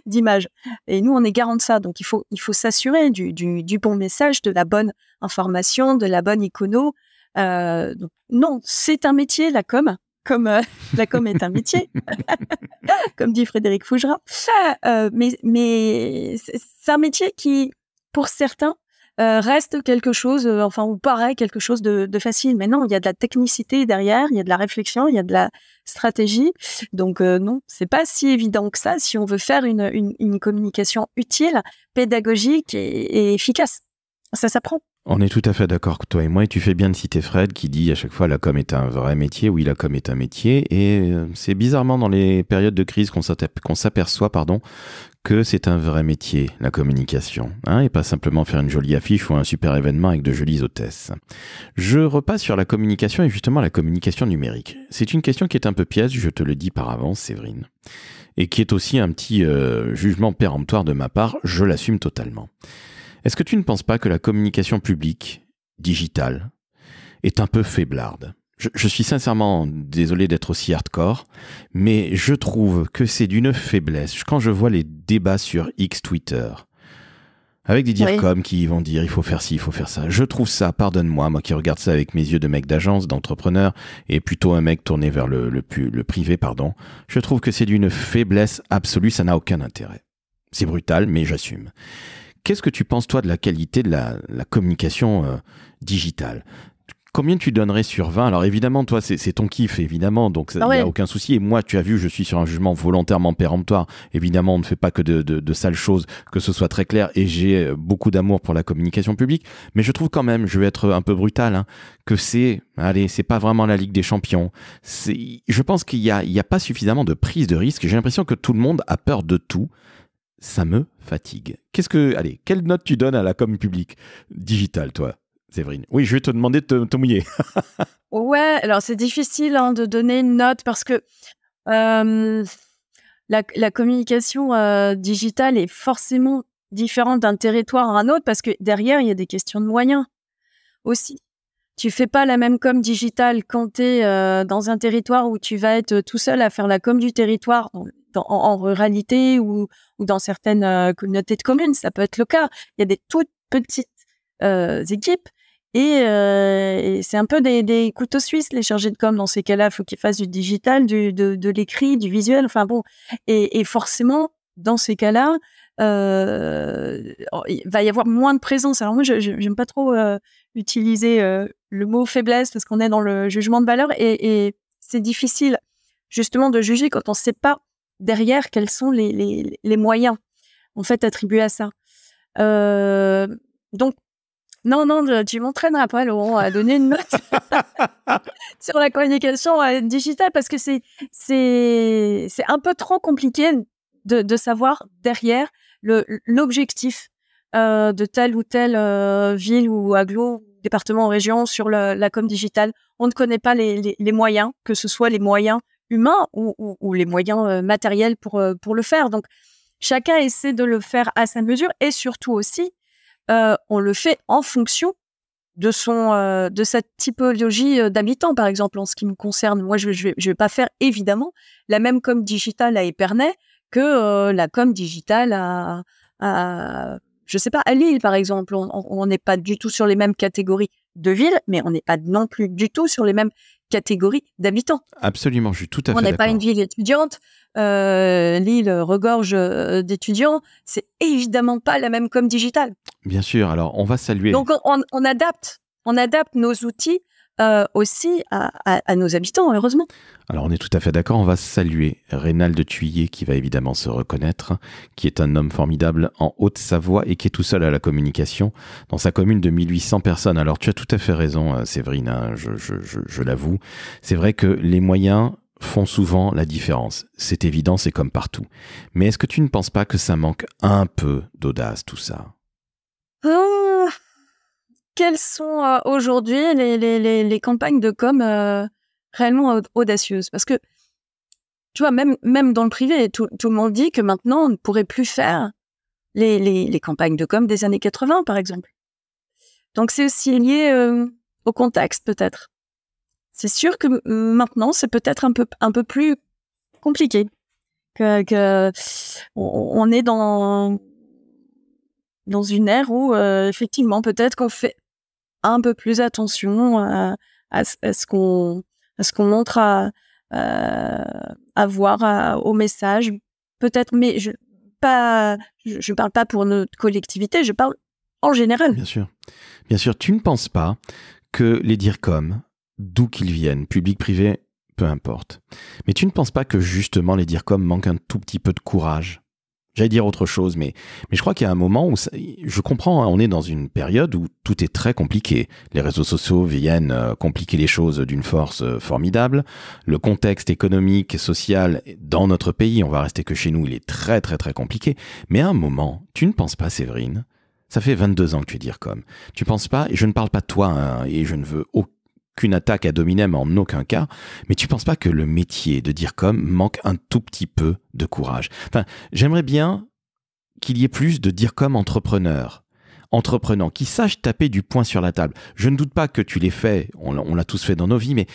Speaker 3: d'image. Et nous, on est garant de ça. Donc, il faut s'assurer du bon message, de la bonne information, de la bonne icono. Donc, non, c'est un métier, la com. Comme la com est un métier, comme dit Frédéric Fougerat. Mais c'est un métier qui, pour certains, reste quelque chose, ou paraît quelque chose de facile. Mais non, il y a de la technicité derrière, il y a de la réflexion, il y a de la stratégie. Donc non, c'est pas si évident que ça si on veut faire une communication utile, pédagogique et efficace. Ça s'apprend.
Speaker 1: On est tout à fait d'accord, toi et moi, et tu fais bien de citer Fred qui dit à chaque fois la com est un vrai métier. Oui, la com est un métier, et c'est bizarrement dans les périodes de crise qu'on s'aperçoit que c'est un vrai métier, la communication, et pas simplement faire une jolie affiche ou un super événement avec de jolies hôtesses. Je repasse sur la communication et justement la communication numérique. C'est une question qui est un peu piège, je te le dis par avance, Séverine, et qui est aussi un petit jugement péremptoire de ma part, je l'assume totalement. Est-ce que tu ne penses pas que la communication publique, digitale, est un peu faiblarde ? Je suis sincèrement désolé d'être aussi hardcore, mais je trouve que c'est d'une faiblesse. Quand je vois les débats sur X Twitter, avec des DIRCOM qui vont dire il faut faire ci, il faut faire ça, je trouve ça, pardonne-moi, moi qui regarde ça avec mes yeux de mec d'agence, d'entrepreneur, et plutôt un mec tourné vers le privé, je trouve que c'est d'une faiblesse absolue, ça n'a aucun intérêt. C'est brutal, mais j'assume. Qu'est-ce que tu penses, toi, de la qualité de la communication digitale ? Combien tu donnerais sur 20 ? Alors évidemment, toi, c'est ton kiff, évidemment, donc il n'y a aucun souci. Et moi, tu as vu, je suis sur un jugement volontairement péremptoire. Évidemment, on ne fait pas que de sales choses, que ce soit très clair. Et j'ai beaucoup d'amour pour la communication publique. Mais je trouve quand même, je vais être un peu brutal, que c'est pas vraiment la Ligue des Champions. Je pense qu'il y a pas suffisamment de prise de risque. J'ai l'impression que tout le monde a peur de tout. Ça me fatigue. Quelle note tu donnes à la com publique digitale, toi, Séverine ? Oui, je vais te demander de te mouiller.
Speaker 3: Ouais, alors c'est difficile de donner une note parce que la communication digitale est forcément différente d'un territoire à un autre parce que derrière, il y a des questions de moyens aussi. Tu fais pas la même com digitale quand tu es dans un territoire où tu vas être tout seul à faire la com du territoire en ruralité ou dans certaines communautés de communes. Ça peut être le cas. Il y a des toutes petites équipes et c'est un peu des couteaux suisses, les chargés de com. Dans ces cas-là, il faut qu'ils fassent du digital, de l'écrit, du visuel. Enfin bon, et forcément, dans ces cas-là, il va y avoir moins de présence. Alors moi, j'aime pas trop utiliser le mot faiblesse parce qu'on est dans le jugement de valeur et c'est difficile justement de juger quand on ne sait pas derrière quels sont les moyens en fait attribués à ça. Donc non, tu m'entraîneras pas, Laurent, à donner une note sur la communication digitale parce que c'est un peu trop compliqué de savoir derrière l'objectif de telle ou telle ville ou agglo, département ou région sur la com digitale. On ne connaît pas les moyens, que ce soit les moyens humains ou les moyens matériels pour le faire. Donc, chacun essaie de le faire à sa mesure et surtout aussi, on le fait en fonction de sa typologie d'habitant, par exemple, en ce qui me concerne. Moi, je vais pas faire, évidemment, la même com digitale à Épernay que la com digitale à je sais pas, à Lille, par exemple. On n'est pas du tout sur les mêmes catégories de villes, mais on n'est pas non plus du tout sur les mêmes catégorie d'habitants.
Speaker 1: Absolument, je suis tout à fait
Speaker 3: On n'est
Speaker 1: d'accord.
Speaker 3: pas une ville étudiante. L'île regorge d'étudiants. C'est évidemment pas la même com digitale.
Speaker 1: Bien sûr, alors on va saluer...
Speaker 3: Donc, on adapte nos outils aussi à nos habitants, heureusement.
Speaker 1: Alors on est tout à fait d'accord, on va saluer Reynald Thuillier qui va évidemment se reconnaître, qui est un homme formidable en Haute-Savoie et qui est tout seul à la communication dans sa commune de 1800 personnes. Alors tu as tout à fait raison Séverine, hein, je l'avoue. C'est vrai que les moyens font souvent la différence. C'est évident, c'est comme partout. Mais est-ce que tu ne penses pas que ça manque un peu d'audace tout ça ?
Speaker 3: Quelles sont aujourd'hui les campagnes de com réellement audacieuses? Parce que, tu vois, même dans le privé, tout le monde dit que maintenant, on ne pourrait plus faire les campagnes de com des années 80, par exemple. Donc, c'est aussi lié au contexte, peut-être. C'est sûr que maintenant, c'est peut-être un peu plus compliqué. On est dans une ère où, effectivement, peut-être qu'on fait un peu plus attention à ce qu'on montre à voir au message, peut-être, mais je parle pas pour notre collectivité, je parle en général.
Speaker 1: Bien sûr. Tu ne penses pas que les DIRCOM, d'où qu'ils viennent, public, privé, peu importe, mais tu ne penses pas que justement les DIRCOM manquent un tout petit peu de courage ? J'allais dire autre chose, mais je crois qu'il y a un moment où, je comprends, hein, on est dans une période où tout est très compliqué. Les réseaux sociaux viennent compliquer les choses d'une force formidable. Le contexte économique et social dans notre pays, on va rester que chez nous, il est très très très compliqué. Mais à un moment, tu ne penses pas, Séverine, ça fait 22 ans que tu es DIRCOM, tu ne penses pas, et je ne parle pas de toi, hein, et je ne veux aucune attaque ad hominem en aucun cas, mais tu penses pas que le métier de DIRCOM manque un tout petit peu de courage? Enfin, j'aimerais bien qu'il y ait plus de DIRCOM entreprenants, qui sachent taper du poing sur la table. Je ne doute pas que tu l'aies fait, on l'a tous fait dans nos vies, mais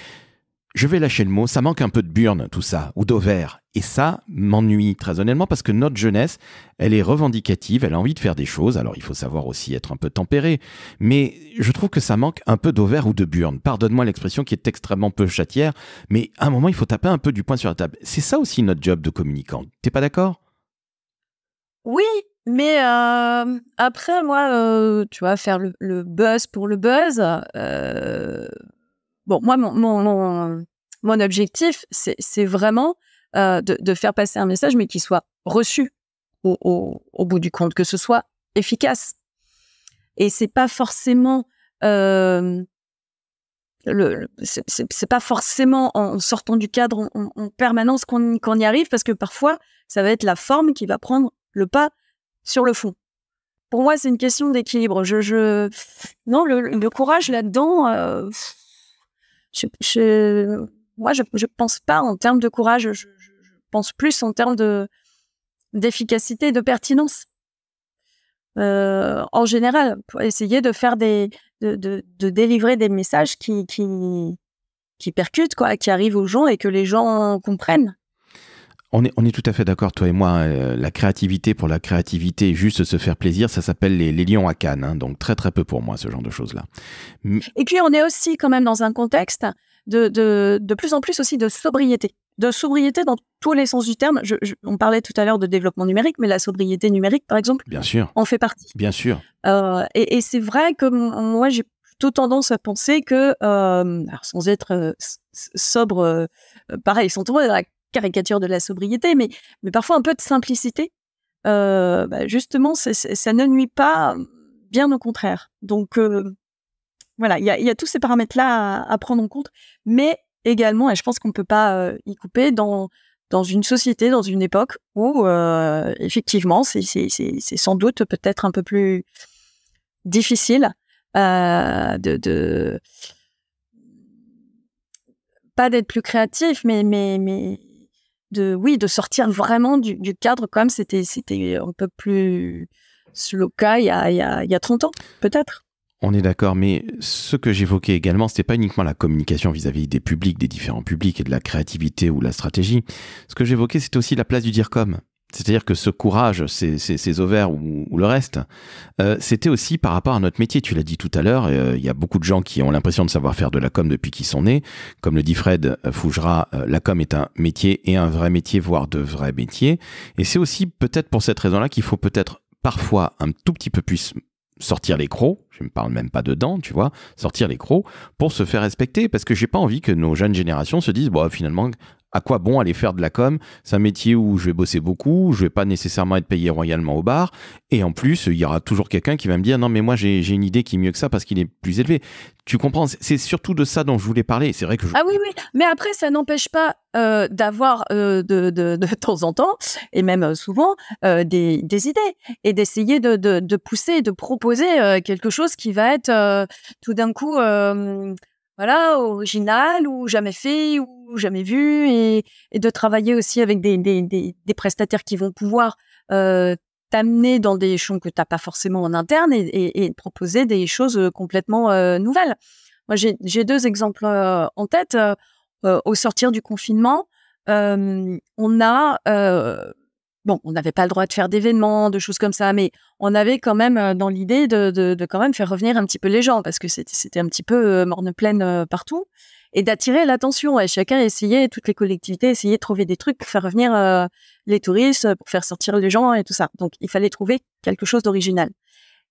Speaker 1: je vais lâcher le mot, ça manque un peu de burn, tout ça, ou d'ovaire. Et ça m'ennuie très honnêtement parce que notre jeunesse, elle est revendicative, elle a envie de faire des choses. Alors il faut savoir aussi être un peu tempéré. Mais je trouve que ça manque un peu d'ovaire ou de burn. Pardonne-moi l'expression qui est extrêmement peu chatière, mais à un moment, il faut taper un peu du poing sur la table. C'est ça aussi notre job de communicant. T'es pas d'accord ?
Speaker 3: Oui, mais après, moi, tu vois, faire le buzz pour le buzz... Bon, moi, mon objectif, c'est vraiment de faire passer un message, mais qui soit reçu au bout du compte, que ce soit efficace. Et c'est pas forcément c'est pas forcément en sortant du cadre en permanence qu'on y arrive, parce que parfois, ça va être la forme qui va prendre le pas sur le fond. Pour moi, c'est une question d'équilibre. Non, le courage là-dedans... Moi, je pense pas en termes de courage, je pense plus en termes d'efficacité et de pertinence. En général, pour essayer de faire de délivrer des messages qui percutent, quoi, qui arrivent aux gens et que les gens comprennent.
Speaker 1: On est tout à fait d'accord, toi et moi. La créativité pour la créativité, juste se faire plaisir, ça s'appelle les lions à Cannes. Hein, donc très très peu pour moi, ce genre de choses-là.
Speaker 3: Et puis on est aussi quand même dans un contexte de plus en plus aussi de sobriété. De sobriété dans tous les sens du terme. On parlait tout à l'heure de développement numérique, mais la sobriété numérique, par exemple,
Speaker 1: bien sûr,
Speaker 3: en fait partie.
Speaker 1: Bien sûr.
Speaker 3: Et c'est vrai que moi, j'ai plutôt tendance à penser que, alors sans être sobre, pareil, sans tomber dans la caricature de la sobriété, mais parfois un peu de simplicité, justement, ça ne nuit pas, bien au contraire. Donc, voilà, il y a tous ces paramètres-là à prendre en compte, mais également, et je pense qu'on ne peut pas y couper, dans une société, dans une époque où, effectivement, c'est sans doute peut-être un peu plus difficile de pas d'être plus créatif, mais de sortir vraiment du cadre, comme c'était un peu plus le cas il y a 30 ans, peut-être.
Speaker 1: On est d'accord, mais ce que j'évoquais également, c'était pas uniquement la communication vis-à-vis des publics, des différents publics et de la créativité ou la stratégie. Ce que j'évoquais, c'était aussi la place du DIRCOM. c'est-à-dire que ce courage, ces ovaires ou le reste, c'était aussi par rapport à notre métier. Tu l'as dit tout à l'heure, il y a beaucoup de gens qui ont l'impression de savoir faire de la com depuis qu'ils sont nés. Comme le dit Fred Fougerat, la com est un métier et un vrai métier, voire de vrais métiers. Et c'est aussi peut-être pour cette raison-là qu'il faut peut-être parfois un tout petit peu plus sortir les crocs, je ne parle même pas de dents, tu vois, sortir les crocs pour se faire respecter, parce que j'ai pas envie que nos jeunes générations se disent, bon, finalement, à quoi bon aller faire de la com? C'est un métier où je vais bosser beaucoup, je vais pas nécessairement être payé royalement au bar, et en plus, il y aura toujours quelqu'un qui va me dire, non, mais moi, j'ai une idée qui est mieux que ça parce qu'il est plus élevé. Tu comprends? C'est surtout de ça dont je voulais parler. C'est vrai que
Speaker 3: Ah oui, mais après, ça n'empêche pas d'avoir de temps en temps, et même souvent, des idées, et d'essayer de pousser, de proposer quelque chose qui va être tout d'un coup, voilà, original, ou jamais fait, ou jamais vu, et de travailler aussi avec des prestataires qui vont pouvoir t'amener dans des champs que t'as pas forcément en interne, et proposer des choses complètement nouvelles. Moi, j'ai 2 exemples en tête. Au sortir du confinement, on a on n'avait pas le droit de faire d'événements, de choses comme ça, mais on avait quand même dans l'idée de quand même faire revenir un petit peu les gens, parce que c'était un petit peu morne pleine partout, et d'attirer l'attention. Et chacun essayait, toutes les collectivités essayaient de trouver des trucs pour faire revenir les touristes, pour faire sortir les gens et tout ça. Donc, il fallait trouver quelque chose d'original.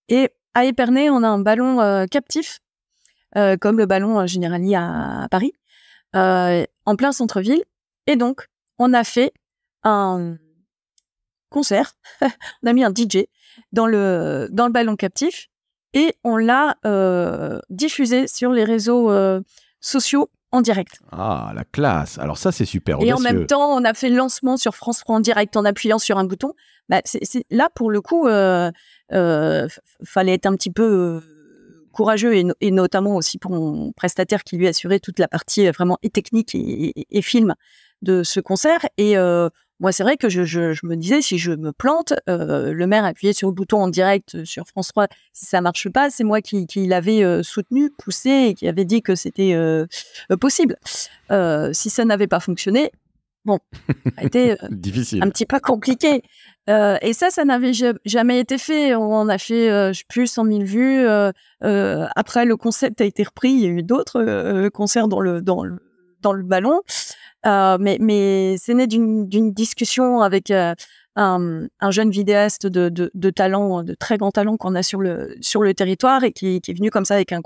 Speaker 3: Et à Épernay, on a un ballon captif, comme le ballon Generali à Paris, en plein centre-ville. Et donc, on a fait un concert. On a mis un DJ dans le ballon captif, et on l'a diffusé sur les réseaux sociaux en direct.
Speaker 1: Ah, la classe. Alors ça, c'est super audacieux.
Speaker 3: Et en même temps, on a fait le lancement sur France 3 en direct en appuyant sur un bouton. Là, pour le coup, fallait être un petit peu courageux, et notamment aussi pour mon prestataire qui lui assurait toute la partie vraiment technique et film de ce concert. Et moi, c'est vrai que je me disais, si je me plante, le maire appuyait sur le bouton en direct sur France 3, si ça marche pas, c'est moi qui l'avais soutenu, poussé, et qui avait dit que c'était possible. Si ça n'avait pas fonctionné, bon, ça a été
Speaker 1: difficile,
Speaker 3: un petit peu compliqué. Et ça n'avait jamais été fait. On a fait, je sais plus, 100 000 vues. Après, le concept a été repris. Il y a eu d'autres concerts dans le ballon. Mais c'est né d'une discussion avec un jeune vidéaste de talent, de très grand talent qu'on a sur le territoire, et qui est venu comme ça avec un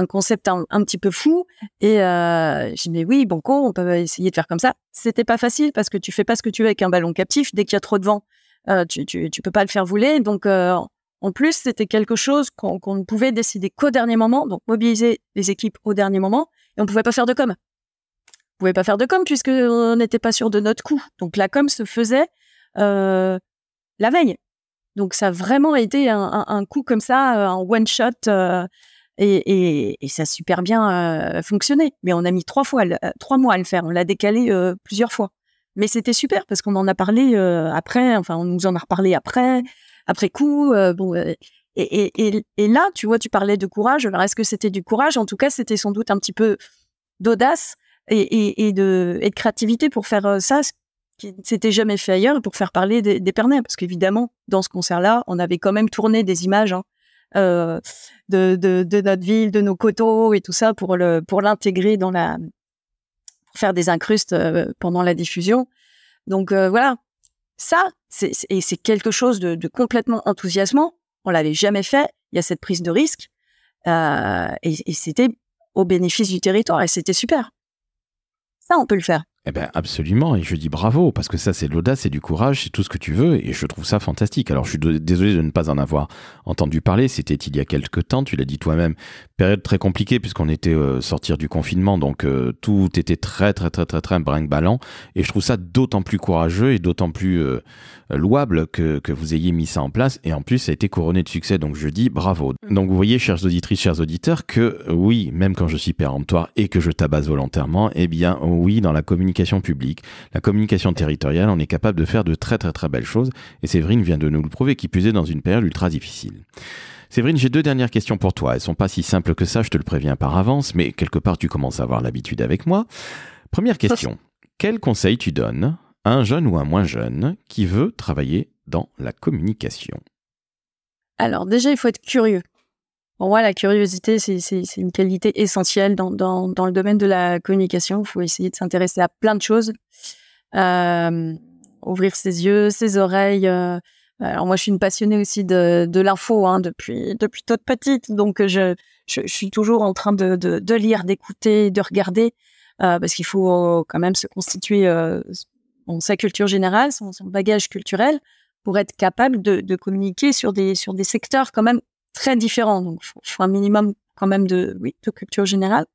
Speaker 3: concept un petit peu fou. Et j'ai dit, mais oui, Banco, on peut essayer de faire comme ça. C'était pas facile, parce que tu fais pas ce que tu veux avec un ballon captif. Dès qu'il y a trop de vent, tu peux pas le faire voler. Donc, en plus, c'était quelque chose qu'on ne pouvait décider qu'au dernier moment, donc mobiliser les équipes au dernier moment, et on pouvait pas faire de com. On pouvait pas faire de com puisque on n'était pas sûr de notre coup. Donc, la com se faisait la veille. Donc, ça a vraiment été un coup comme ça, un one shot. Et ça a super bien fonctionné. Mais on a mis 3 mois à le faire. On l'a décalé plusieurs fois. Mais c'était super, parce qu'on en a parlé après. Enfin, on nous en a reparlé après coup. Et là, tu vois, tu parlais de courage. Alors, est-ce que c'était du courage? En tout cas, c'était sans doute un petit peu d'audace et de créativité pour faire ça, ce qui ne s'était jamais fait ailleurs, pour faire parler d'Épernay. Parce qu'évidemment, dans ce concert-là, on avait quand même tourné des images de notre ville, de nos coteaux et tout ça, pour l'intégrer pour faire des incrustes pendant la diffusion. Donc voilà, ça c'est quelque chose de complètement enthousiasmant. On l'avait jamais fait. Il y a cette prise de risque et c'était au bénéfice du territoire, et c'était super. Ça, on peut le faire.
Speaker 1: Eh ben absolument, et je dis bravo, parce que ça, c'est de l'audace, c'est du courage, c'est tout ce que tu veux, et je trouve ça fantastique. Alors, je suis désolé de ne pas en avoir entendu parler. C'était il y a quelques temps, tu l'as dit toi-même, période très compliquée, puisqu'on était sortir du confinement, donc tout était très brinque-ballant, et je trouve ça d'autant plus courageux et d'autant plus louable que vous ayez mis ça en place, et en plus, ça a été couronné de succès, donc je dis bravo. Donc, vous voyez, chères auditrices, chers auditeurs, que oui, même quand je suis péremptoire et que je tabasse volontairement, eh bien, oui, dans la communication publique, la communication territoriale, on est capable de faire de très belles choses, et Séverine vient de nous le prouver, qui plus est dans une période ultra difficile. Séverine, j'ai 2 dernières questions pour toi. Elles sont pas si simples que ça, je te le préviens par avance, mais quelque part tu commences à avoir l'habitude avec moi. Première question, quel conseil tu donnes un jeune ou un moins jeune qui veut travailler dans la communication?
Speaker 3: Alors déjà, il faut être curieux. Pour moi, la curiosité, c'est une qualité essentielle dans le domaine de la communication. Il faut essayer de s'intéresser à plein de choses, ouvrir ses yeux, ses oreilles. Alors moi, je suis une passionnée aussi de l'info depuis toute petite, donc je suis toujours en train de lire, d'écouter, de regarder, parce qu'il faut quand même se constituer sa culture générale, son bagage culturel, pour être capable de communiquer sur des secteurs quand même très différents. Donc, il faut un minimum quand même de culture générale.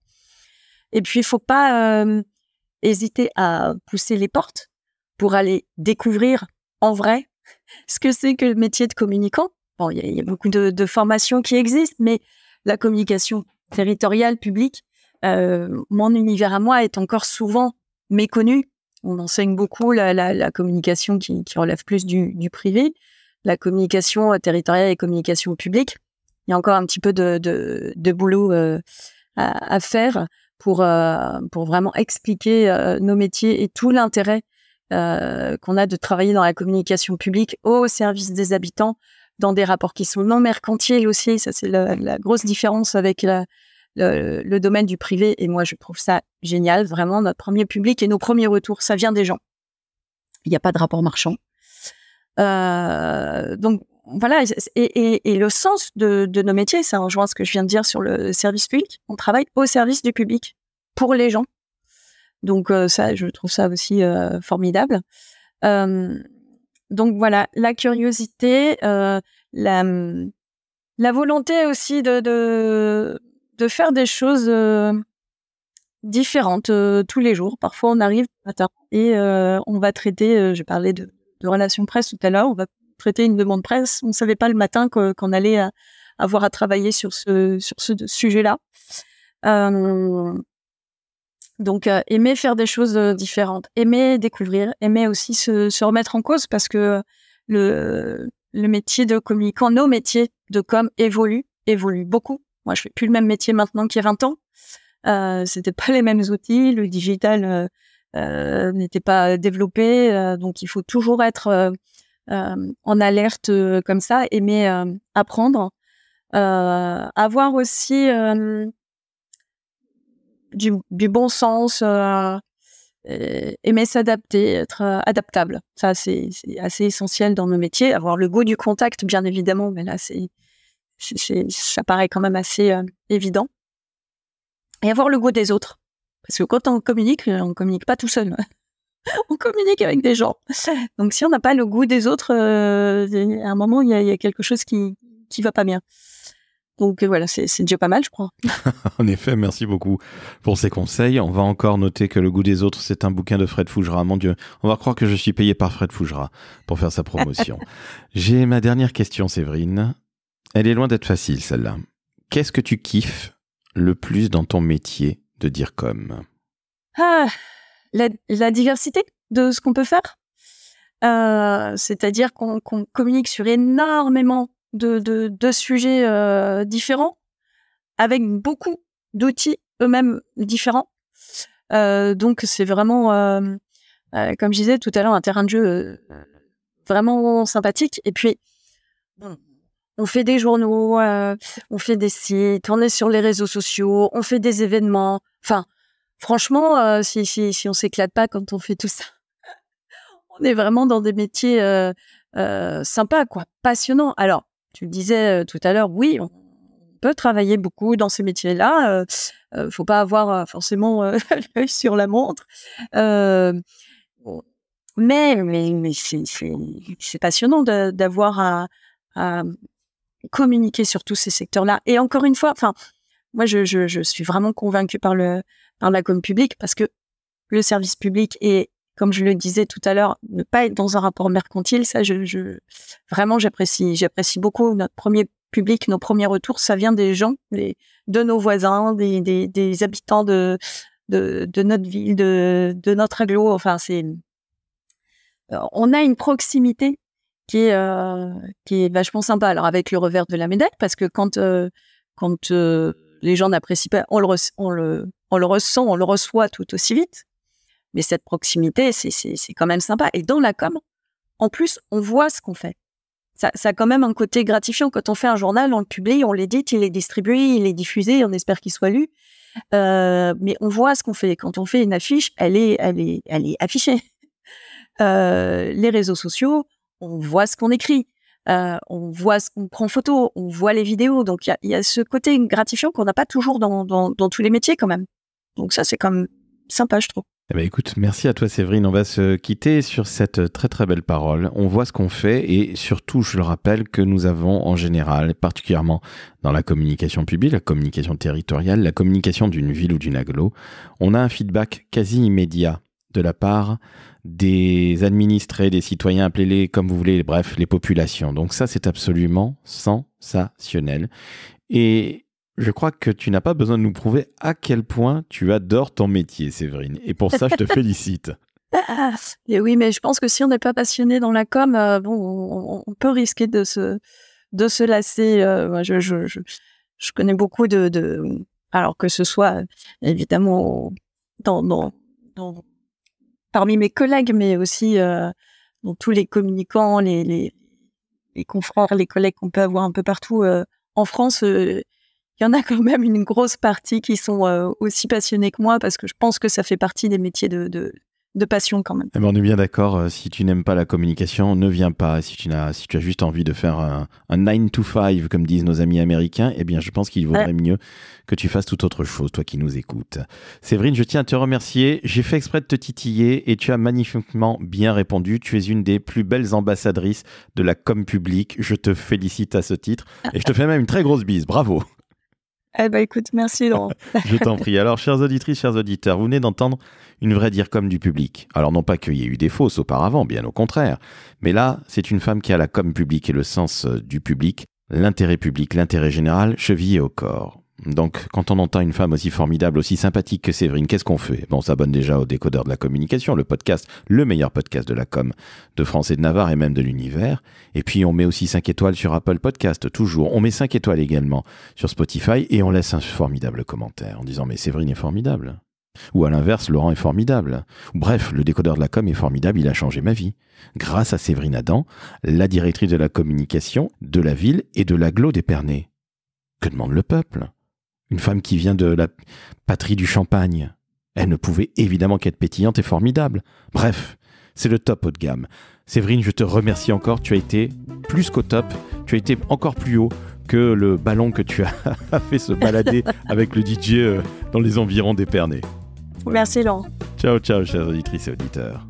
Speaker 3: Et puis, il faut pas hésiter à pousser les portes pour aller découvrir en vrai ce que c'est que le métier de communicant. Bon, il y a beaucoup de formations qui existent, mais la communication territoriale, publique, mon univers à moi est encore souvent méconnu. On enseigne beaucoup la communication qui relève plus du privé, la communication territoriale et communication publique. Il y a encore un petit peu de boulot à faire pour vraiment expliquer nos métiers et tout l'intérêt qu'on a de travailler dans la communication publique au service des habitants, dans des rapports qui sont non mercantiles aussi. Ça, c'est la grosse différence avec le domaine du privé. Et moi, je trouve ça génial. Vraiment, notre premier public et nos premiers retours, ça vient des gens. Il n'y a pas de rapport marchand. Donc, voilà. Et le sens de nos métiers, ça rejoint ce que je viens de dire sur le service public. On travaille au service du public, pour les gens. Donc, ça, je trouve ça aussi formidable. Donc, voilà, la curiosité, la volonté aussi de faire des choses différentes tous les jours. Parfois, on arrive le matin et on va traiter, je parlais de relations presse tout à l'heure, on va traiter une demande presse. On ne savait pas le matin qu'on allait avoir à travailler sur ce sujet-là. Donc, aimer faire des choses différentes, aimer découvrir, aimer aussi se remettre en cause, parce que le métier de communicant, nos métiers de com évoluent beaucoup. Moi, je fais plus le même métier maintenant qu'il y a 20 ans. C'était pas les mêmes outils, le digital n'était pas développé, donc il faut toujours être en alerte comme ça, aimer apprendre, avoir aussi du bon sens, aimer s'adapter, être adaptable. Ça, c'est assez essentiel dans nos métiers. Avoir le goût du contact, bien évidemment, mais là, ça paraît quand même assez évident. Et avoir le goût des autres. Parce que quand on communique pas tout seul. On communique avec des gens. Donc, si on n'a pas le goût des autres, à un moment, il y a quelque chose qui va pas bien. Donc voilà, c'est déjà pas mal, je crois.
Speaker 1: En effet, merci beaucoup pour ces conseils. On va encore noter que Le goût des autres, c'est un bouquin de Fred Fougerat. Mon Dieu, on va croire que je suis payé par Fred Fougerat pour faire sa promotion. J'ai ma dernière question, Séverine. Elle est loin d'être facile, celle-là. Qu'est-ce que tu kiffes le plus dans ton métier de DIRCOM?
Speaker 3: La diversité de ce qu'on peut faire. C'est-à-dire qu'on communique sur énormément de sujets différents, avec beaucoup d'outils eux-mêmes différents. Donc, c'est vraiment, comme je disais tout à l'heure, un terrain de jeu vraiment sympathique. Et puis, on fait des journaux, on fait des sites, on est sur les réseaux sociaux, on fait des événements. Enfin, franchement, si on s'éclate pas quand on fait tout ça, on est vraiment dans des métiers sympas, quoi, passionnants. Alors, tu le disais tout à l'heure, oui, on peut travailler beaucoup dans ces métiers-là. Faut pas avoir forcément l'œil sur la montre. Mais c'est passionnant d'avoir à communiquer sur tous ces secteurs-là. Et encore une fois, enfin, moi, je suis vraiment convaincue par la com publique, parce que le service public est, comme je le disais tout à l'heure, ne pas être dans un rapport mercantile, ça, vraiment, j'apprécie beaucoup notre premier public, nos premiers retours, ça vient des gens, de nos voisins, des habitants de notre ville, de notre agglo. Enfin, on a une proximité qui est vachement sympa. Alors, avec le revers de la médaille, parce que quand les gens n'apprécient pas, on le ressent, on le reçoit tout aussi vite. Mais cette proximité, c'est quand même sympa. Et dans la com, en plus, on voit ce qu'on fait. Ça a quand même un côté gratifiant. Quand on fait un journal, on le publie, on l'édite, il est distribué, il est diffusé, on espère qu'il soit lu. Mais on voit ce qu'on fait. Quand on fait une affiche, elle est affichée. Les réseaux sociaux, on voit ce qu'on écrit, on voit ce qu'on prend en photo, on voit les vidéos. Donc il y a ce côté gratifiant qu'on n'a pas toujours dans tous les métiers quand même. Donc ça, c'est quand même sympa, je trouve.
Speaker 1: Eh ben écoute, merci à toi Séverine. On va se quitter sur cette très très belle parole. On voit ce qu'on fait et surtout, je le rappelle, que nous avons en général, particulièrement dans la communication publique, la communication territoriale, la communication d'une ville ou d'une agglo, on a un feedback quasi immédiat de la part des administrés, des citoyens, appelez-les comme vous voulez, bref, les populations. Donc ça, c'est absolument sensationnel. Et je crois que tu n'as pas besoin de nous prouver à quel point tu adores ton métier, Séverine. Et pour ça, je te félicite.
Speaker 3: Et oui, mais je pense que si on n'est pas passionné dans la com, on peut risquer de se lasser. Je connais beaucoup alors que ce soit évidemment parmi mes collègues, mais aussi dans tous les communicants, les confrères, les collègues qu'on peut avoir un peu partout en France. Il y en a quand même une grosse partie qui sont aussi passionnés que moi, parce que je pense que ça fait partie des métiers de passion quand même.
Speaker 1: Eh ben on est bien d'accord, si tu n'aimes pas la communication, ne viens pas. Si tu as juste envie de faire un 9 to 5, comme disent nos amis américains, eh bien je pense qu'il vaudrait mieux que tu fasses toute autre chose, toi qui nous écoutes. Séverine, je tiens à te remercier. J'ai fait exprès de te titiller et tu as magnifiquement bien répondu. Tu es une des plus belles ambassadrices de la com publique. Je te félicite à ce titre et je te fais même une très grosse bise. Bravo.
Speaker 3: Eh ben écoute, merci Laurent.
Speaker 1: Je t'en prie. Alors, chères auditrices, chers auditeurs, vous venez d'entendre une vraie DIRCOM du public. Alors, non pas qu'il y ait eu des fausses auparavant, bien au contraire. Mais là, c'est une femme qui a la com publique et le sens du public, l'intérêt public, l'intérêt général, chevillé au corps. Donc, quand on entend une femme aussi formidable, aussi sympathique que Séverine, qu'est-ce qu'on fait ? On s'abonne déjà au Décodeur de la communication, le podcast, le meilleur podcast de la com de France et de Navarre et même de l'univers. Et puis, on met aussi 5 étoiles sur Apple Podcast, toujours. On met 5 étoiles également sur Spotify et on laisse un formidable commentaire en disant « Mais Séverine est formidable ». Ou à l'inverse, Laurent est formidable. Bref, le Décodeur de la com est formidable, il a changé ma vie. Grâce à Séverine Adam, la directrice de la communication de la ville et de l'agglo d'Épernay. Que demande le peuple ? Une femme qui vient de la patrie du champagne. Elle ne pouvait évidemment qu'être pétillante et formidable. Bref, c'est le top haut de gamme. Séverine, je te remercie encore. Tu as été plus qu'au top. Tu as été encore plus haut que le ballon que tu as fait se balader avec le DJ dans les environs d'Épernay.
Speaker 3: Merci Laurent.
Speaker 1: Ciao, ciao, chers auditrices et auditeurs.